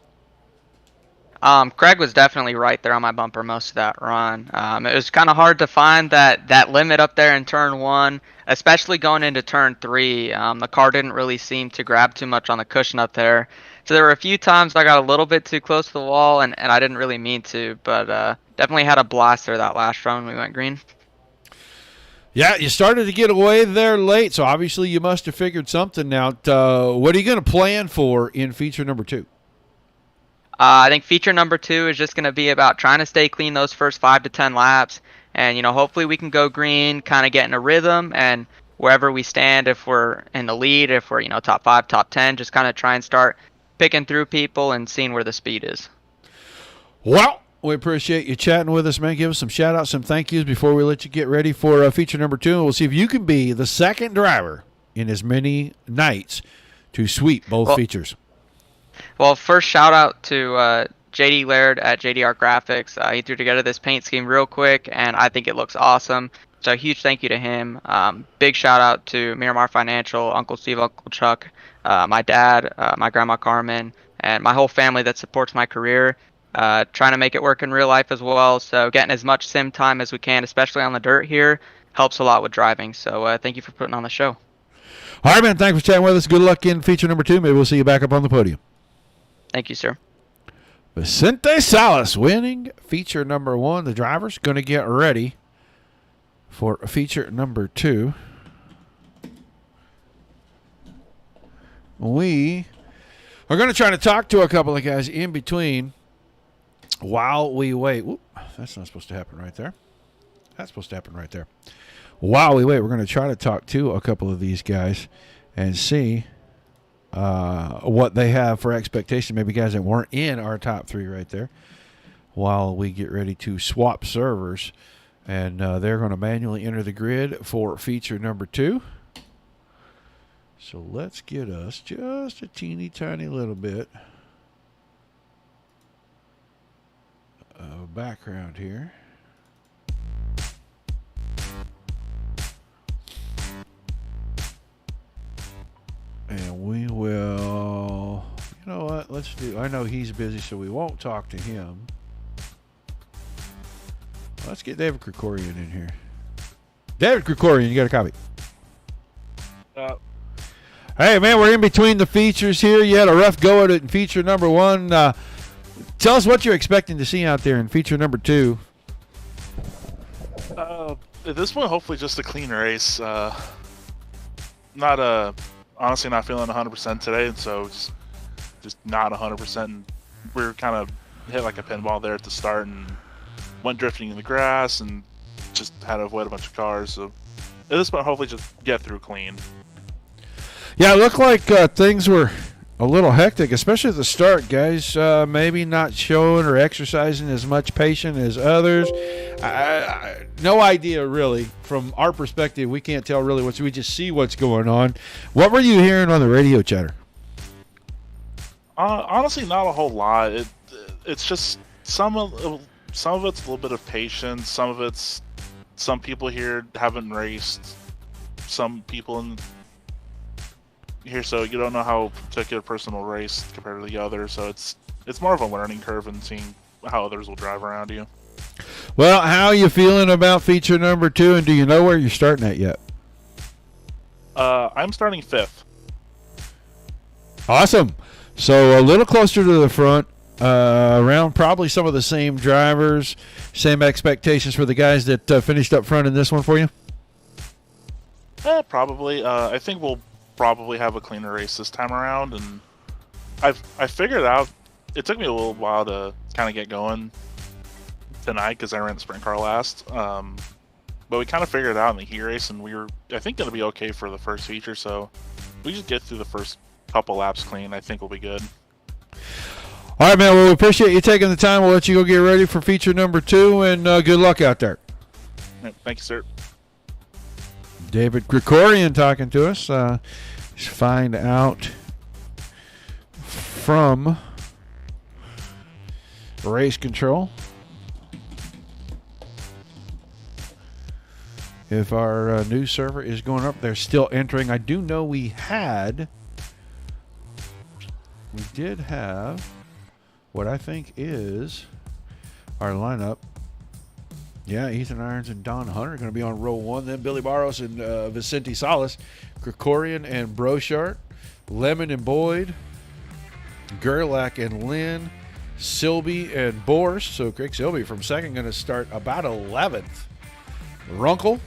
Craig was definitely right there on my bumper most of that run. It was kind of hard to find that limit up there in turn 1, especially going into turn 3. The car didn't really seem to grab too much on the cushion up there. So there were a few times I got a little bit too close to the wall, and I didn't really mean to, but definitely had a blast there that last run when we went green. Yeah, you started to get away there late, so obviously you must have figured something out. What are you going to plan for in feature number 2? I think feature number 2 is just going to be about trying to stay clean those first 5 to 10 laps. And, hopefully we can go green, kind of get in a rhythm. And wherever we stand, if we're in the lead, if we're, top 5, top 10, just kind of try and start picking through people and seeing where the speed is. Well, we appreciate you chatting with us, man. Give us some shout-outs, some thank yous before we let you get ready for feature number 2. And we'll see if you can be the second driver in as many nights to sweep both features. Well, first shout out to JD Laird at JDR Graphics. He threw together this paint scheme real quick, and I think it looks awesome. So a huge thank you to him. Big shout out to Miramar Financial, Uncle Steve, Uncle Chuck, my dad, my grandma Carmen, and my whole family that supports my career. Trying to make it work in real life as well. So getting as much sim time as we can, especially on the dirt here, helps a lot with driving. So thank you for putting on the show. All right, man. Thanks for chatting with us. Good luck in feature number 2. Maybe we'll see you back up on the podium. Thank you, sir. Vicente Salas winning feature number 1. The driver's going to get ready for feature number 2. We are going to try to talk to a couple of guys in between while we wait. Whoop, that's not supposed to happen right there. That's supposed to happen right there. While we wait, we're going to try to talk to a couple of these guys and see what they have for expectation. Maybe guys that weren't in our top 3 right there, while we get ready to swap servers. And they're going to manually enter the grid for feature number 2. So let's get us just a teeny tiny little bit of background here. And we will, you know what, let's do, I know he's busy, so we won't talk to him. Let's get David Krikorian in here. David Krikorian, you got a copy? Hey, man, we're in between the features here. You had a rough go at it in feature number 1. Tell us what you're expecting to see out there in feature number 2. At this point, hopefully just a clean race. Honestly not feeling 100% today, and so just not 100%. And we were kind of hit like a pinball there at the start, and went drifting in the grass and just had to avoid a bunch of cars. So at this point, hopefully just get through clean. Yeah, it looked like things were a little hectic, especially at the start. Guys maybe not showing or exercising as much patience as others. No idea, really. From our perspective, we can't tell really we just see what's going on. What were you hearing on the radio chatter? Honestly, not a whole lot. It's just some of it's a little bit of patience. Some of it's some people here haven't raced. Some people in here, so you don't know how a particular person will race compared to the other. So it's more of a learning curve and seeing how others will drive around you. Well, how are you feeling about feature number 2, and do you know where you're starting at yet? I'm starting 5th. Awesome. So a little closer to the front, around probably some of the same drivers, same expectations for the guys that finished up front in this one for you? Probably. I think we'll probably have a cleaner race this time around, and I figured out. It took me a little while to kind of get going tonight because I ran the sprint car last. But we kind of figured it out in the heat race, and we were, I think, going to be okay for the first feature. So we just get through the first couple laps clean. I think we'll be good. All right, man. Well, we appreciate you taking the time. We'll let you go get ready for feature number 2, and good luck out there. Thank you, sir. David Krikorian talking to us. Find out from Race Control if our news server is going up. They're still entering. I do know we did have what I think is our lineup. Yeah, Ethan Irons and Don Hunter are going to be on row 1. Then Billy Barros and Vicente Salas, Krikorian and Brochart, Lemon and Boyd, Gerlach and Lynn, Silby and Bors. So Craig Silby from second going to start about 11th. Runkle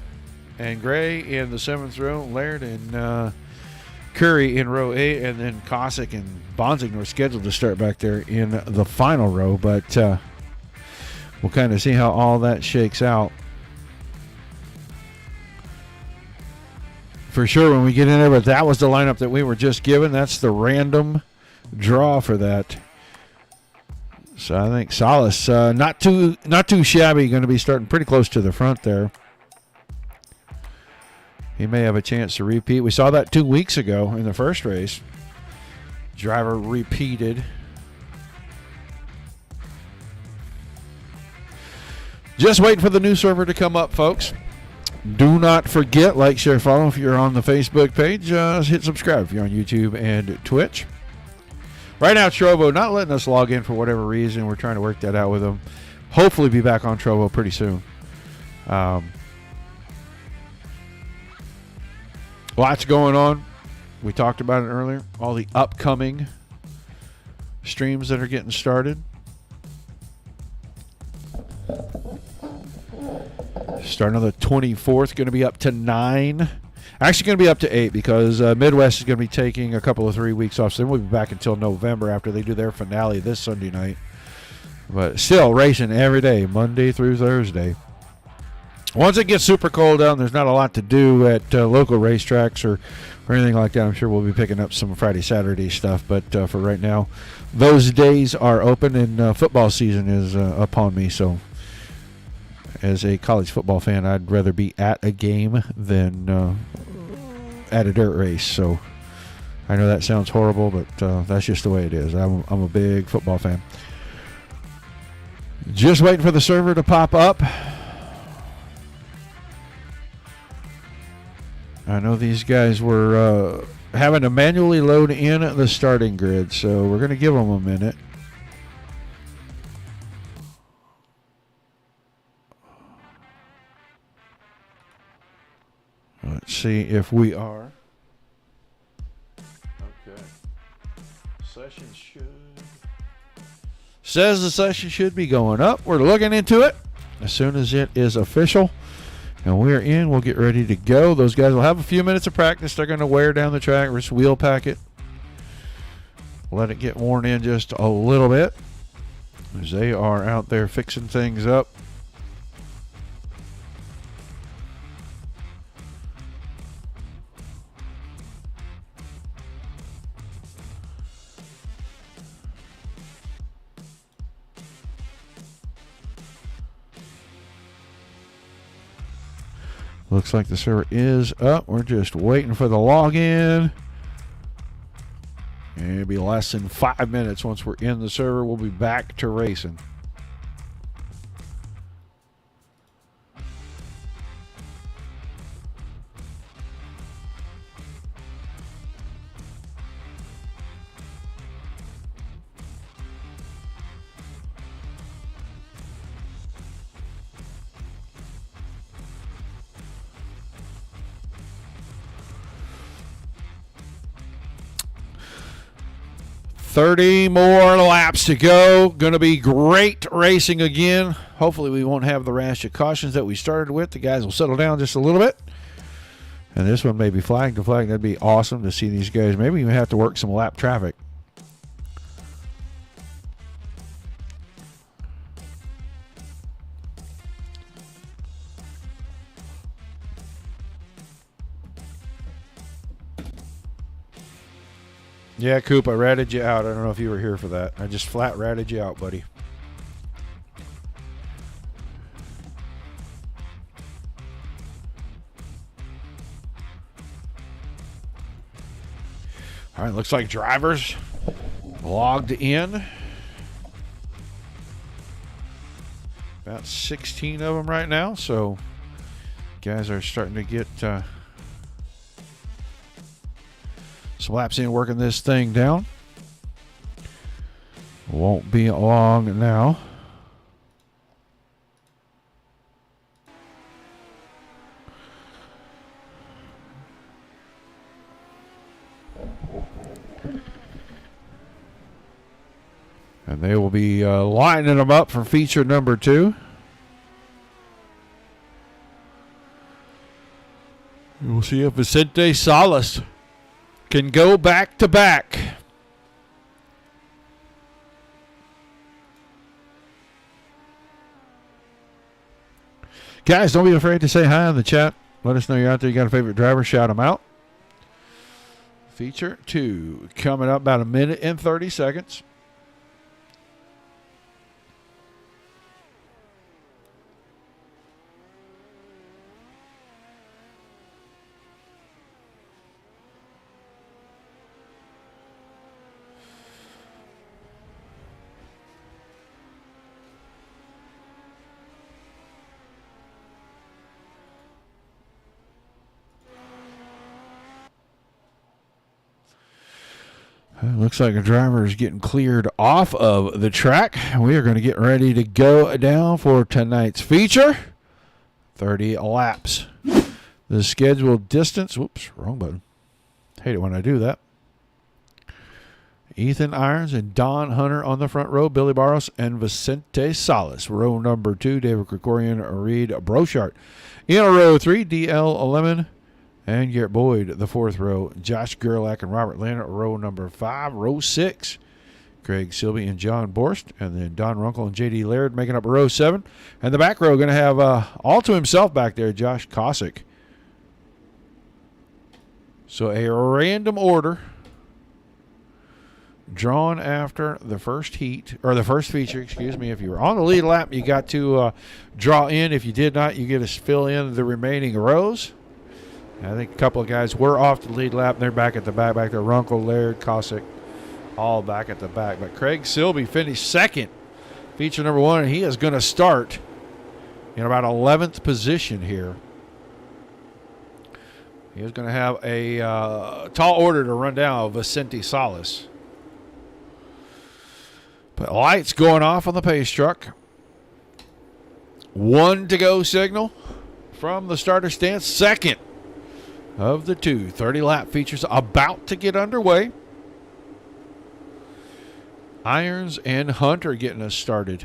and Gray in the 7th row, Laird and Curry in row 8, and then Cossack and Bonzing were scheduled to start back there in the final row, but we'll kind of see how all that shakes out. For sure when we get in there, but that was the lineup that we were just given. That's the random draw for that. So I think Salas, not too shabby, going to be starting pretty close to the front there. He may have a chance to repeat. We saw that 2 weeks ago in the first race. Driver repeated. Just waiting for the new server to come up, folks. Do not forget, like, share, follow if you're on the Facebook page. Hit subscribe if you're on YouTube and Twitch. Right now, Trovo not letting us log in for whatever reason. We're trying to work that out with them. Hopefully be back on Trovo pretty soon. Lots going on. We talked about it earlier. All the upcoming streams that are getting started. Starting on the 24th, going to be up to 9. Actually going to be up to 8 because Midwest is going to be taking a couple of 3 weeks off. So then we'll be back until November after they do their finale this Sunday night. But still racing every day, Monday through Thursday. Once it gets super cold out and there's not a lot to do at local racetracks or anything like that, I'm sure we'll be picking up some Friday, Saturday stuff. But for right now, those days are open and football season is upon me. So as a college football fan, I'd rather be at a game than at a dirt race. So I know that sounds horrible, but that's just the way it is. I'm a big football fan. Just waiting for the server to pop up. I know these guys were having to manually load in the starting grid, so we're going to give them a minute. Let's see if we are. Okay. Session says the session should be going up. We're looking into it as soon as it is official. And we're in. We'll get ready to go. Those guys will have a few minutes of practice. They're going to wear down the track. Just wheel pack it. Let it get worn in just a little bit as they are out there fixing things up. Looks like the server is up. We're just waiting for the login. And it'll be less than 5 minutes once we're in the server. We'll be back to racing. $30 more laps to go. Going to be great racing again. Hopefully we won't have the rash of cautions that we started with. The guys will settle down just a little bit. And this one may be flag to flag. That'd be awesome to see these guys. Maybe we have to work some lap traffic. Yeah, Coop, I ratted you out. I don't know if you were here for that. I just flat ratted you out, buddy. All right, looks like drivers logged in. About 16 of them right now, so guys are starting to get some laps in, working this thing down. Won't be long now. And they will be lining them up for feature number 2. We'll see if Vicente Salas can go back to back. Guys, don't be afraid to say hi in the chat. Let us know you're out there. You got a favorite driver, shout them out. Feature 2 coming up about 1 minute and 30 seconds. Looks like a driver is getting cleared off of the track. We are going to get ready to go down for tonight's feature. 30 laps. The scheduled distance. Whoops, wrong button. Hate it when I do that. Ethan Irons and Don Hunter on the front row. Billy Barros and Vicente Salas. Row number 2, David Krikorian, Reed Brochart. In row 3, DL Lemon and Garrett Boyd, the 4th row. Josh Gerlach and Robert Leonard, row number 5. Row 6, Craig Silby and John Borst. And then Don Runkle and J.D. Laird making up row 7. And the back row going to have all to himself back there, Josh Cossack. So a random order drawn after the first heat, or the first feature, excuse me. If you were on the lead lap, you got to draw in. If you did not, you get to fill in the remaining rows. I think a couple of guys were off the lead lap, and they're back at the back there. Runkle, Laird, Cossack, all back at the back. But Craig Silby finished second, feature number 1, and he is going to start in about 11th position here. He is going to have a tall order to run down Vicente Salas. But lights going off on the pace truck. 1 to go signal from the starter stance. Second of the 2 30-lap features about to get underway. Irons and Hunter getting us started.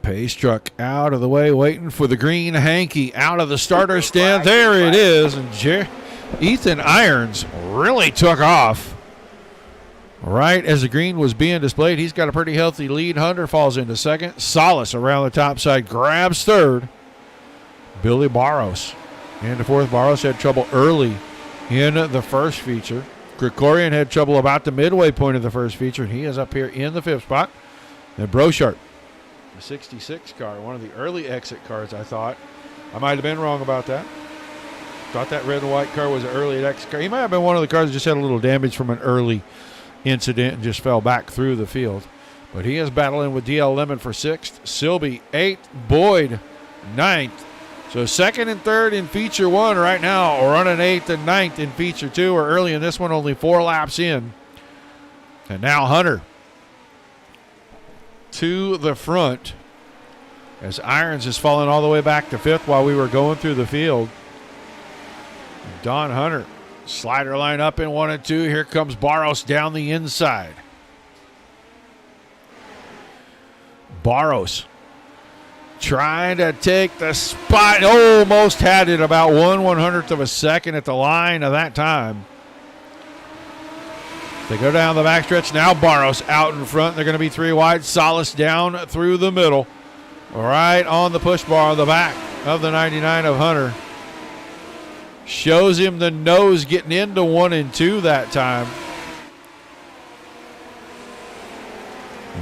Pace truck out of the way, waiting for the green hanky out of the starter stand. There it is. And Ethan Irons really took off right as the green was being displayed. He's got a pretty healthy lead. Hunter falls into second. Salas around the top side grabs third. Billy Barros into fourth. Barros had trouble early in the first feature. Krikorian had trouble about the midway point of the first feature. He is up here in the 5th spot. Then Brochart, the 66 car, one of the early exit cars, I thought. I might have been wrong about that. Thought that red and white car was an early exit car. He might have been one of the cars that just had a little damage from an early incident and just fell back through the field. But he is battling with DL Lemon for 6th, Silby 8th, Boyd 9th. So 2nd and 3rd in feature 1 right now, running 8th and 9th in feature 2, or early in this one, only 4 laps in. And now Hunter to the front as Irons is falling all the way back to 5th while we were going through the field. Don Hunter, slider line up in 1 and 2. Here comes Barros down the inside. Barros trying to take the spot. Almost had it, about 1/100th of a second at the line of that time. They go down the backstretch. Now Barros out in front. They're going to be 3 wide. Salas down through the middle. Right on the push bar on the back of the 99 of Hunter. Shows him the nose getting into 1 and 2 that time.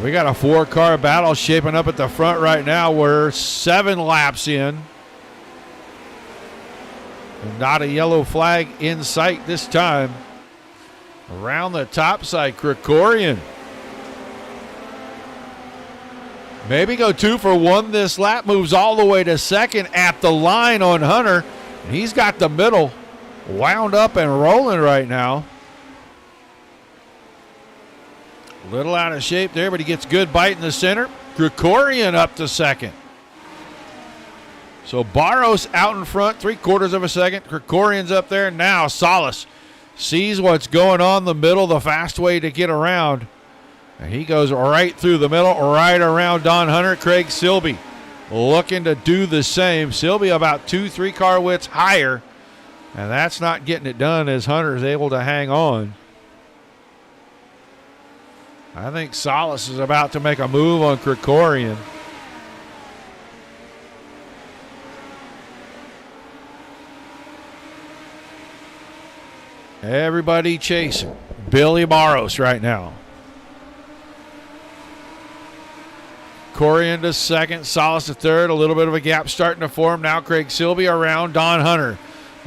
We got a 4-car battle shaping up at the front right now. We're 7 laps in. And not a yellow flag in sight this time. Around the top side, Krikorian. Maybe go 2 for 1 this lap. Moves all the way to 2nd at the line on Hunter. He's got the middle wound up and rolling right now. A little out of shape there, but he gets good bite in the center. Krikorian up to 2nd. So Barros out in front, 3/4 of a second. Krikorian's up there. Now Salas sees what's going on in the middle, the fast way to get around. And he goes right through the middle, right around Don Hunter. Craig Silby looking to do the same. Silby about 2-3 car widths higher. And that's not getting it done as Hunter is able to hang on. I think Salas is about to make a move on Krikorian. Everybody chasing Billy Barros right now. Krikorian to 2nd, Salas to 3rd. A little bit of a gap starting to form. Now Craig Silby around Don Hunter.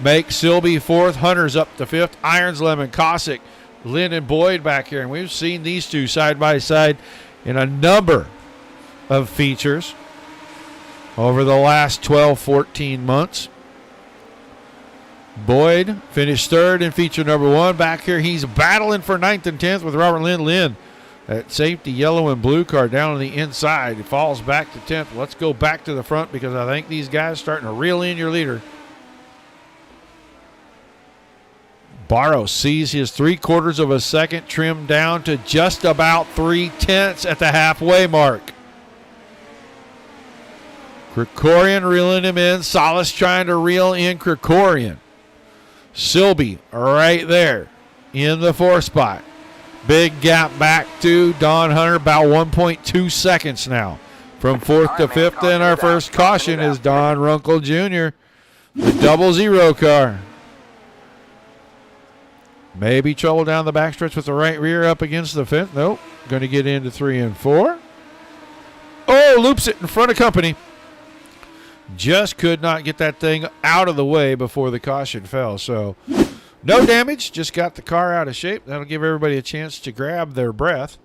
Make Silby 4th. Hunter's up to 5th. Irons, Lemon, Cossack, Lynn, and Boyd back here. And we've seen these two side by side in a number of features over the last 12, 14 months. Boyd finished 3rd in feature number 1. Back here, he's battling for 9th and 10th with Robert Lynn. Lynn, that safety yellow and blue car down on the inside. He falls back to 10th. Let's go back to the front because I think these guys starting to reel in your leader. Barros sees his 3/4 of a second trimmed down to just about 3/10 at the halfway mark. Krikorian reeling him in. Salas trying to reel in Krikorian. Silby right there in the 4th spot. Big gap back to Don Hunter, about 1.2 seconds now. From 4th to 5th, and our first caution is Don Runkle Jr., the 00 car. Maybe trouble down the backstretch with the right rear up against the 5th. Nope. Going to get into 3 and 4. Oh, loops it in front of company. Just could not get that thing out of the way before the caution fell. So no damage. Just got the car out of shape. That'll give everybody a chance to grab their breath.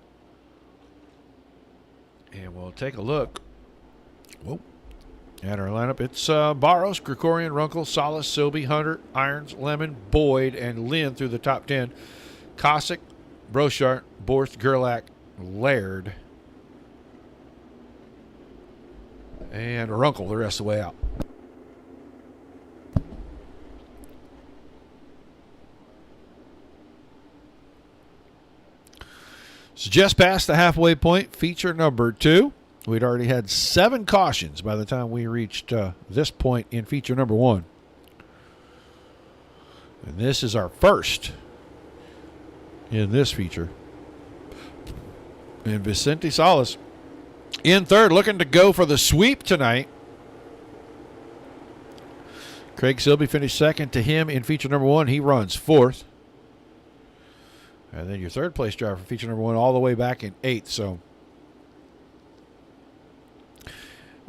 And we'll take a look. Whoa. At our lineup, it's Barros, Krikorian, Runkle, Salas, Silby, Hunter, Irons, Lemon, Boyd, and Lynn through the top 10. Cossack, Brochart, Borth, Gerlach, Laird, and Runkle the rest of the way out. So just past the halfway point, feature number 2. We'd already had 7 cautions by the time we reached this point in feature number 1. And this is our first in this feature. And Vicente Salas in 3rd, looking to go for the sweep tonight. Craig Silby finished second to him in feature number 1. He runs 4th. And then your third place driver for feature number 1 all the way back in 8th. So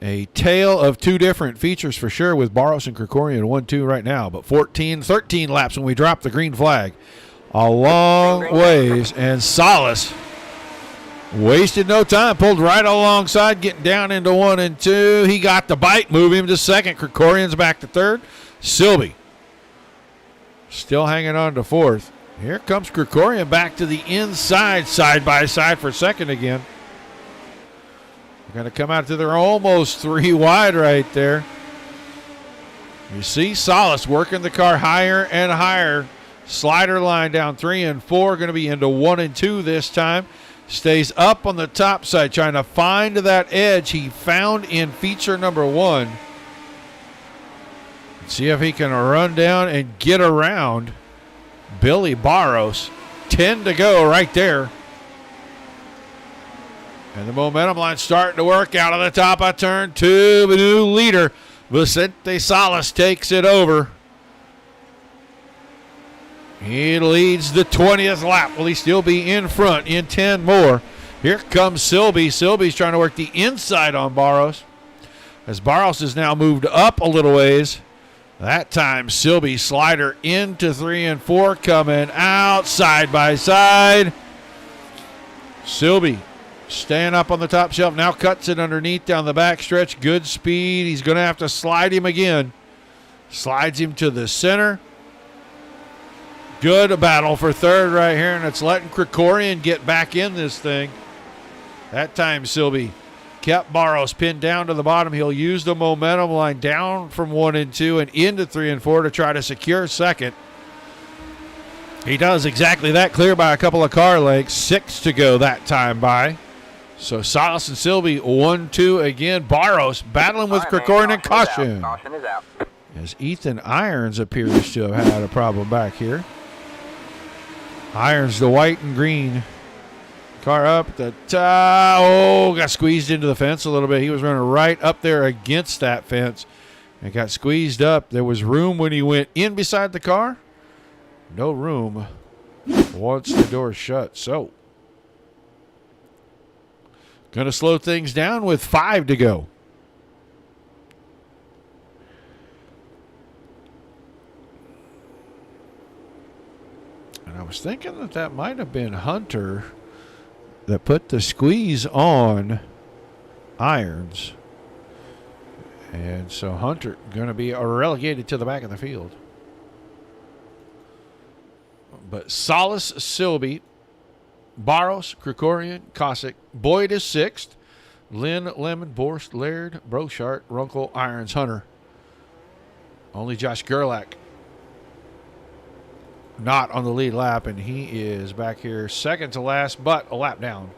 a tale of two different features for sure with Barros and Krikorian 1-2 right now. But 13 laps when we drop the green flag. A long ways. And Solace wasted no time. Pulled right alongside, getting down into 1 and 2. He got the bite, move him to second. Krikorian's back to third. Silby still hanging on to 4th. Here comes Krikorian back to the inside, side by side for second again. They're going to come out to their almost 3 wide right there. You see Solace working the car higher and higher. Slider line down 3 and 4, going to be into 1 and 2 this time. Stays up on the top side, trying to find that edge he found in feature number 1. See if he can run down and get around Billy Barros. 10 to go right there. And the momentum line starting to work out of the top of turn 2. The new leader, Vicente Salas, takes it over. He leads the 20th lap. Will he still be in front in 10 more? Here comes Silby. Silby's trying to work the inside on Barros. As Barros has now moved up a little ways. That time, Silby slider into 3 and 4, coming out side by side. Silby staying up on the top shelf, now cuts it underneath down the back stretch. Good speed. He's going to have to slide him again. Slides him to the center. Good battle for third right here, and it's letting Krikorian get back in this thing. That time, Silby kept Barros pinned down to the bottom. He'll use the momentum line down from 1 and 2 and into 3 and 4 to try to secure second. He does exactly that, clear by a couple of car lengths. 6 to go that time by. So Salas and Silby 1-2 again. Barros battling with Krikorian and caution. Caution is out. As Ethan Irons appears to have had a problem back here. Irons, the white and green. Car up at the top. Oh, got squeezed into the fence a little bit. He was running right up there against that fence and got squeezed up. There was room when he went in beside the car. No room once the door shut. So, going to slow things down with 5 to go. And I was thinking that might have been Hunter that put the squeeze on Irons. And so Hunter going to be relegated to the back of the field. But Salas, Silby, Barros, Krikorian, Cossack, Boyd is 6th. Lynn, Lemon, Borst, Laird, Brochart, Runkle, Irons, Hunter. Only Josh Gerlach not on the lead lap, and he is back here second to last, but a lap down.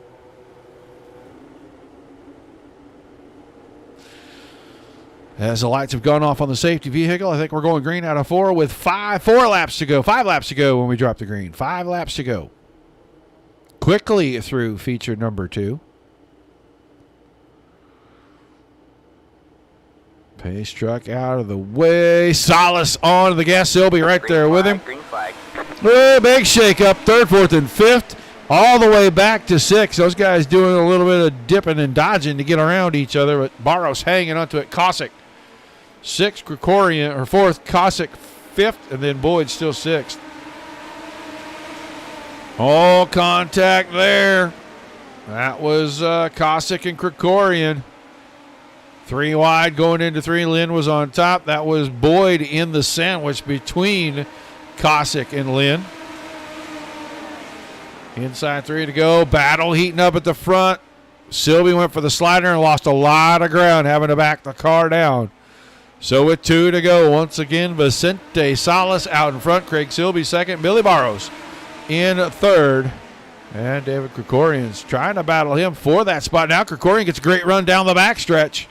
As the lights have gone off on the safety vehicle, I think we're going green out of 4 with 4 laps to go. 5 laps to go when we drop the green. 5 laps to go. Quickly through feature number 2. Pace truck out of the way. Salas on the gas. Silby right there with him. Green flag. Oh, big shake up. 3rd, 4th, and 5th. All the way back to 6. Those guys doing a little bit of dipping and dodging to get around each other. But Barros hanging onto it. Cossack 6th, Krikorian, or 4th. Cossack 5th. And then Boyd still 6th. All contact there. That was Cossack and Krikorian. 3 wide going into 3. Lynn was on top. That was Boyd in the sandwich between Cossack and Lynn. Inside 3 to go. Battle heating up at the front. Silby went for the slider and lost a lot of ground, having to back the car down. So with 2 to go, once again, Vicente Salas out in front. Craig Silby second. Billy Barros in 3rd. And David Krikorian's trying to battle him for that spot. Now Krikorian gets a great run down the backstretch.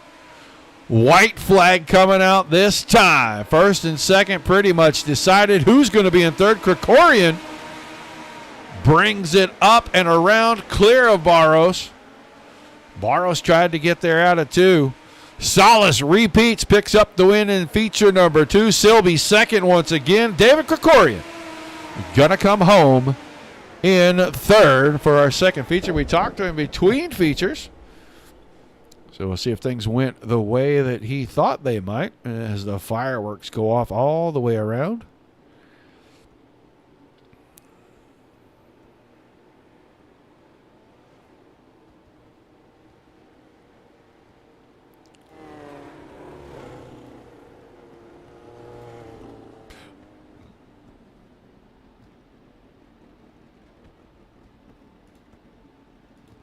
White flag coming out this time. 1st and 2nd pretty much decided who's going to be in 3rd. Krikorian brings it up and around, clear of Barros. Barros tried to get there out of 2. Solace repeats, picks up the win in feature number 2. Silby second once again. David Krikorian gonna come home in third for our second feature. We talked to him between features, so we'll see if things went the way that he thought they might as the fireworks go off all the way around.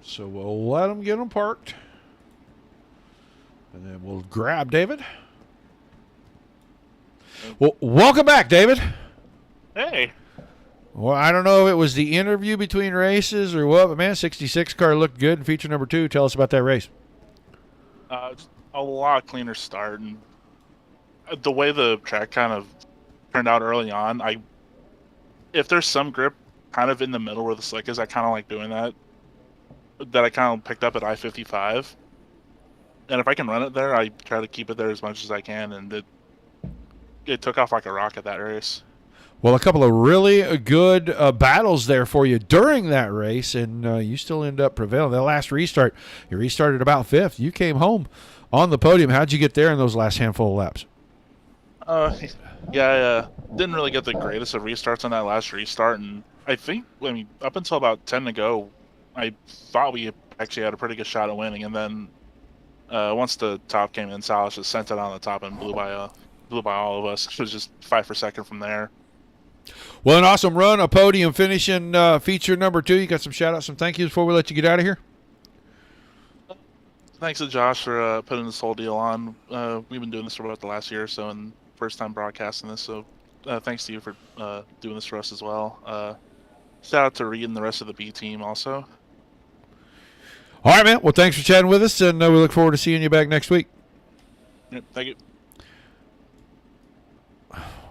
So we'll let them get them parked. And then we'll grab David. Well, welcome back, David. Hey. Well, I don't know if it was the interview between races or what, but man, 66 car looked good in feature number 2. Tell us about that race. Just a lot cleaner start, and the way the track kind of turned out early on, if there's some grip kind of in the middle where the slick is, I kind of like doing that I kind of picked up at I-55. And if I can run it there, I try to keep it there as much as I can, and it took off like a rocket that race. Well, a couple of really good battles there for you during that race, and you still end up prevailing. That last restart, you restarted about 5th. You came home on the podium. How'd you get there in those last handful of laps? I didn't really get the greatest of restarts on that last restart, and I think, up until about 10 to go, I thought we actually had a pretty good shot at winning, and then once the top came in, Salas just sent it on the top and blew by all of us. It was just 5 per second from there. Well, an awesome run, a podium finish in feature number 2. You got some shout-outs, some thank yous before we let you get out of here? Thanks to Josh for putting this whole deal on. We've been doing this for about the last year or so, and first time broadcasting this, so thanks to you for doing this for us as well. Shout out to Reed and the rest of the B team also. All right, man. Well, thanks for chatting with us, and we look forward to seeing you back next week. Yep, thank you.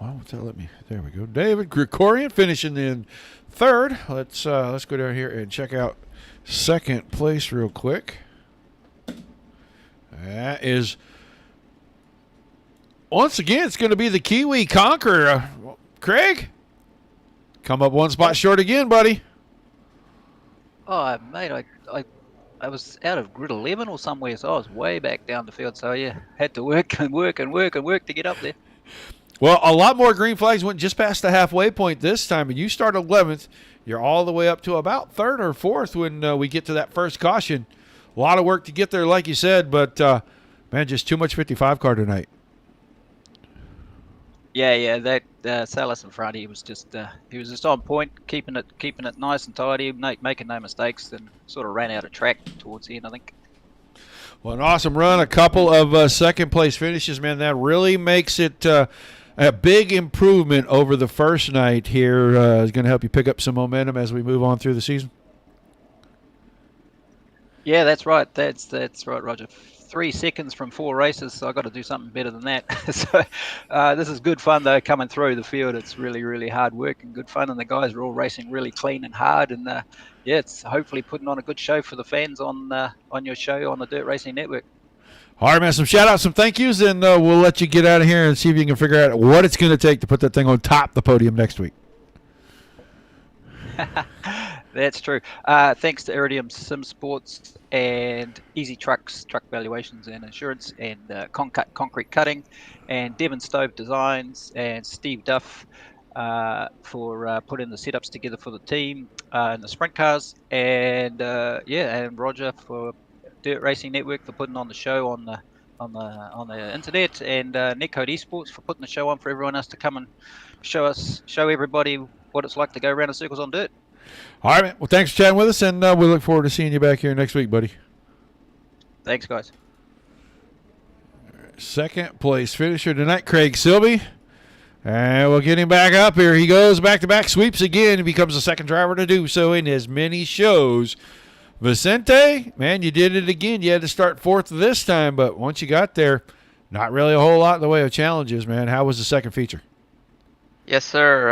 Well, let me. There we go. David Krikorian finishing in third. Let's go down here and check out second place real quick. That is, once again, it's going to be the Kiwi Conqueror. Craig, come up one spot short again, buddy. Oh, mate, I was out of grid 11 or somewhere, so I was way back down the field. So, yeah, had to work to get up there. Well, a lot more green flags went just past the halfway point this time, and you start 11th. You're all the way up to about 3rd or 4th when we get to that first caution. A lot of work to get there, like you said, but, man, just too much 55 car tonight. Yeah, that Salas in front, he was just on point, keeping it nice and tidy, making no mistakes, and sort of ran out of track towards the end, I think. Well, an awesome run, a couple of second-place finishes, man. That really makes it a big improvement over the first night here. Is going to help you pick up some momentum as we move on through the season. Yeah, that's right. That's right, Roger. 3 seconds from 4 races, so I've got to do something better than that. So this is good fun, though, coming through the field. It's really, really hard work and good fun, and the guys are all racing really clean and hard, and yeah, it's hopefully putting on a good show for the fans on your show on the Dirt Racing Network. All right, man, some shout-outs, some thank yous, and we'll let you get out of here and see if you can figure out what it's going to take to put that thing on top the podium next week. That's true. Thanks to Iridium Sim Sports and Easy Trucks, Truck Valuations and Insurance, and Concrete Cutting, and Devon Stove Designs, and Steve Duff for putting the setups together for the team and the sprint cars, and and Roger for Dirt Racing Network for putting on the show on the internet, and NetCode ESports for putting the show on for everyone else to come and show everybody what it's like to go around in circles on dirt. All right, man. Well, thanks for chatting with us, and we look forward to seeing you back here next week, buddy. Thanks, guys. Second place finisher tonight, Craig Silby. And we'll get him back up here. He goes back-to-back sweeps again. He becomes the second driver to do so in as many shows. Vicente, man, you did it again. You had to start 4th this time, but once you got there, not really a whole lot in the way of challenges, man. How was the second feature? Yes, sir.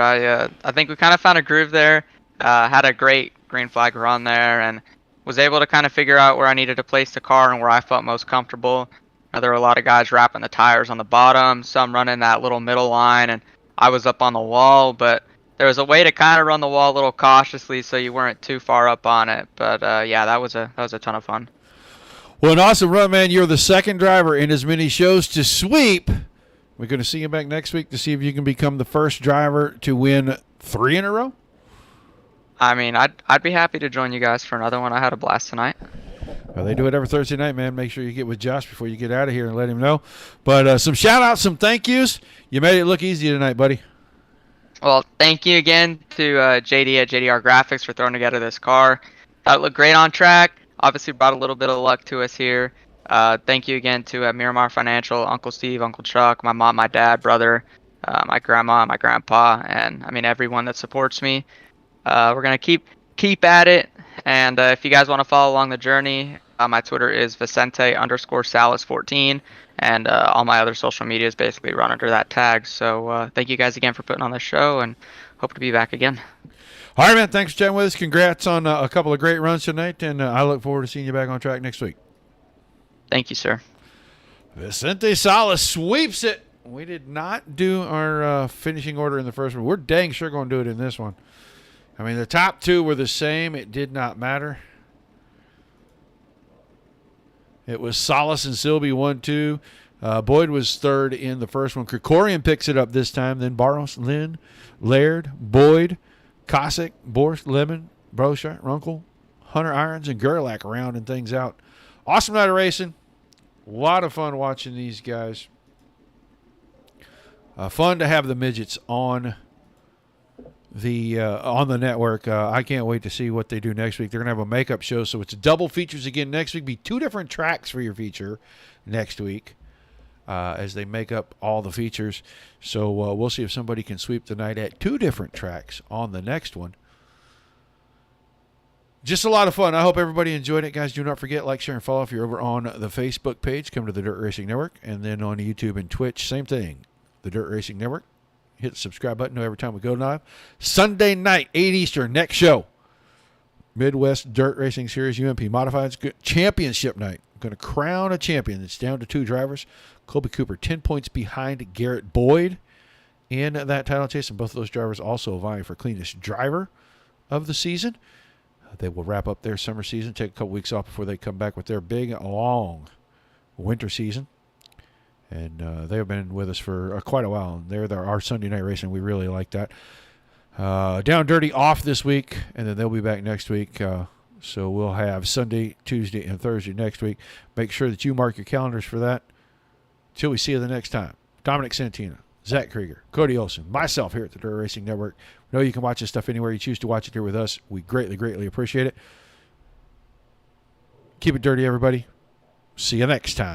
I think we kind of found a groove there. Had a great green flag run there and was able to kind of figure out where I needed to place the car and where I felt most comfortable. There were a lot of guys wrapping the tires on the bottom, some running that little middle line, and I was up on the wall, but there was a way to kind of run the wall a little cautiously so you weren't too far up on it. But yeah, that was a ton of fun. Well, an awesome run, man. You're the second driver in as many shows to sweep. We're going to see you back next week to see if you can become the first driver to win 3 in a row. I mean, I'd be happy to join you guys for another one. I had a blast tonight. Well, they do it every Thursday night, man. Make sure you get with Josh before you get out of here and let him know. But some shout-outs, some thank yous. You made it look easy tonight, buddy. Well, thank you again to JD at JDR Graphics for throwing together this car. Thought it looked great on track. Obviously brought a little bit of luck to us here. Thank you again to Miramar Financial, Uncle Steve, Uncle Chuck, my mom, my dad, brother, my grandma, my grandpa, and I mean everyone that supports me. We're gonna keep at it, and if you guys want to follow along the journey, my Twitter is Vicente_Salas14, and all my other social medias basically run under that tag. So thank you guys again for putting on this show, and hope to be back again. All right, man. Thanks for chatting with us. Congrats on a couple of great runs tonight, and I look forward to seeing you back on track next week. Thank you, sir. Vicente Salas sweeps it. We did not do our finishing order in the first one. We're dang sure going to do it in this one. I mean, the top 2 were the same. It did not matter. It was Salas and Silby 1-2. Boyd was third in the first one. Krikorian picks it up this time. Then Barros, Lynn, Laird, Boyd, Cossack, Borst, Lemon, Broshart, Runkle, Hunter Irons, and Gerlach rounding things out. Awesome night of racing. A lot of fun watching these guys. Fun to have the midgets on the network. I can't wait to see what they do next week. They're gonna have a makeup show, so it's double features again next week. Be 2 different tracks for your feature next week as they make up all the features. So we'll see if somebody can sweep the night at 2 different tracks on the next one. Just a lot of fun. I hope everybody enjoyed it, guys. Do not forget, like, share, and follow if you're over on the Facebook page. Come to the Dirt Racing Network, and then on YouTube and Twitch, same thing. The Dirt Racing Network. Hit the subscribe button. Know every time we go live. Sunday night, 8 Eastern, next show. Midwest Dirt Racing Series UMP Modifieds Championship night. I'm going to crown a champion. It's down to 2 drivers. Colby Cooper, 10 points behind Garrett Boyd in that title chase. And both of those drivers also vying for cleanest driver of the season. They will wrap up their summer season, take a couple weeks off before they come back with their big, long winter season. And they have been with us for quite a while. They're our Sunday night racing. We really like that. Down Dirty off this week, and then they'll be back next week. So we'll have Sunday, Tuesday, and Thursday next week. Make sure that you mark your calendars for that. Till we see you the next time. Dominic Santina, Zach Krieger, Cody Olson, myself here at the Dirt Racing Network. We know you can watch this stuff anywhere you choose to watch it here with us. We greatly, greatly appreciate it. Keep it dirty, everybody. See you next time.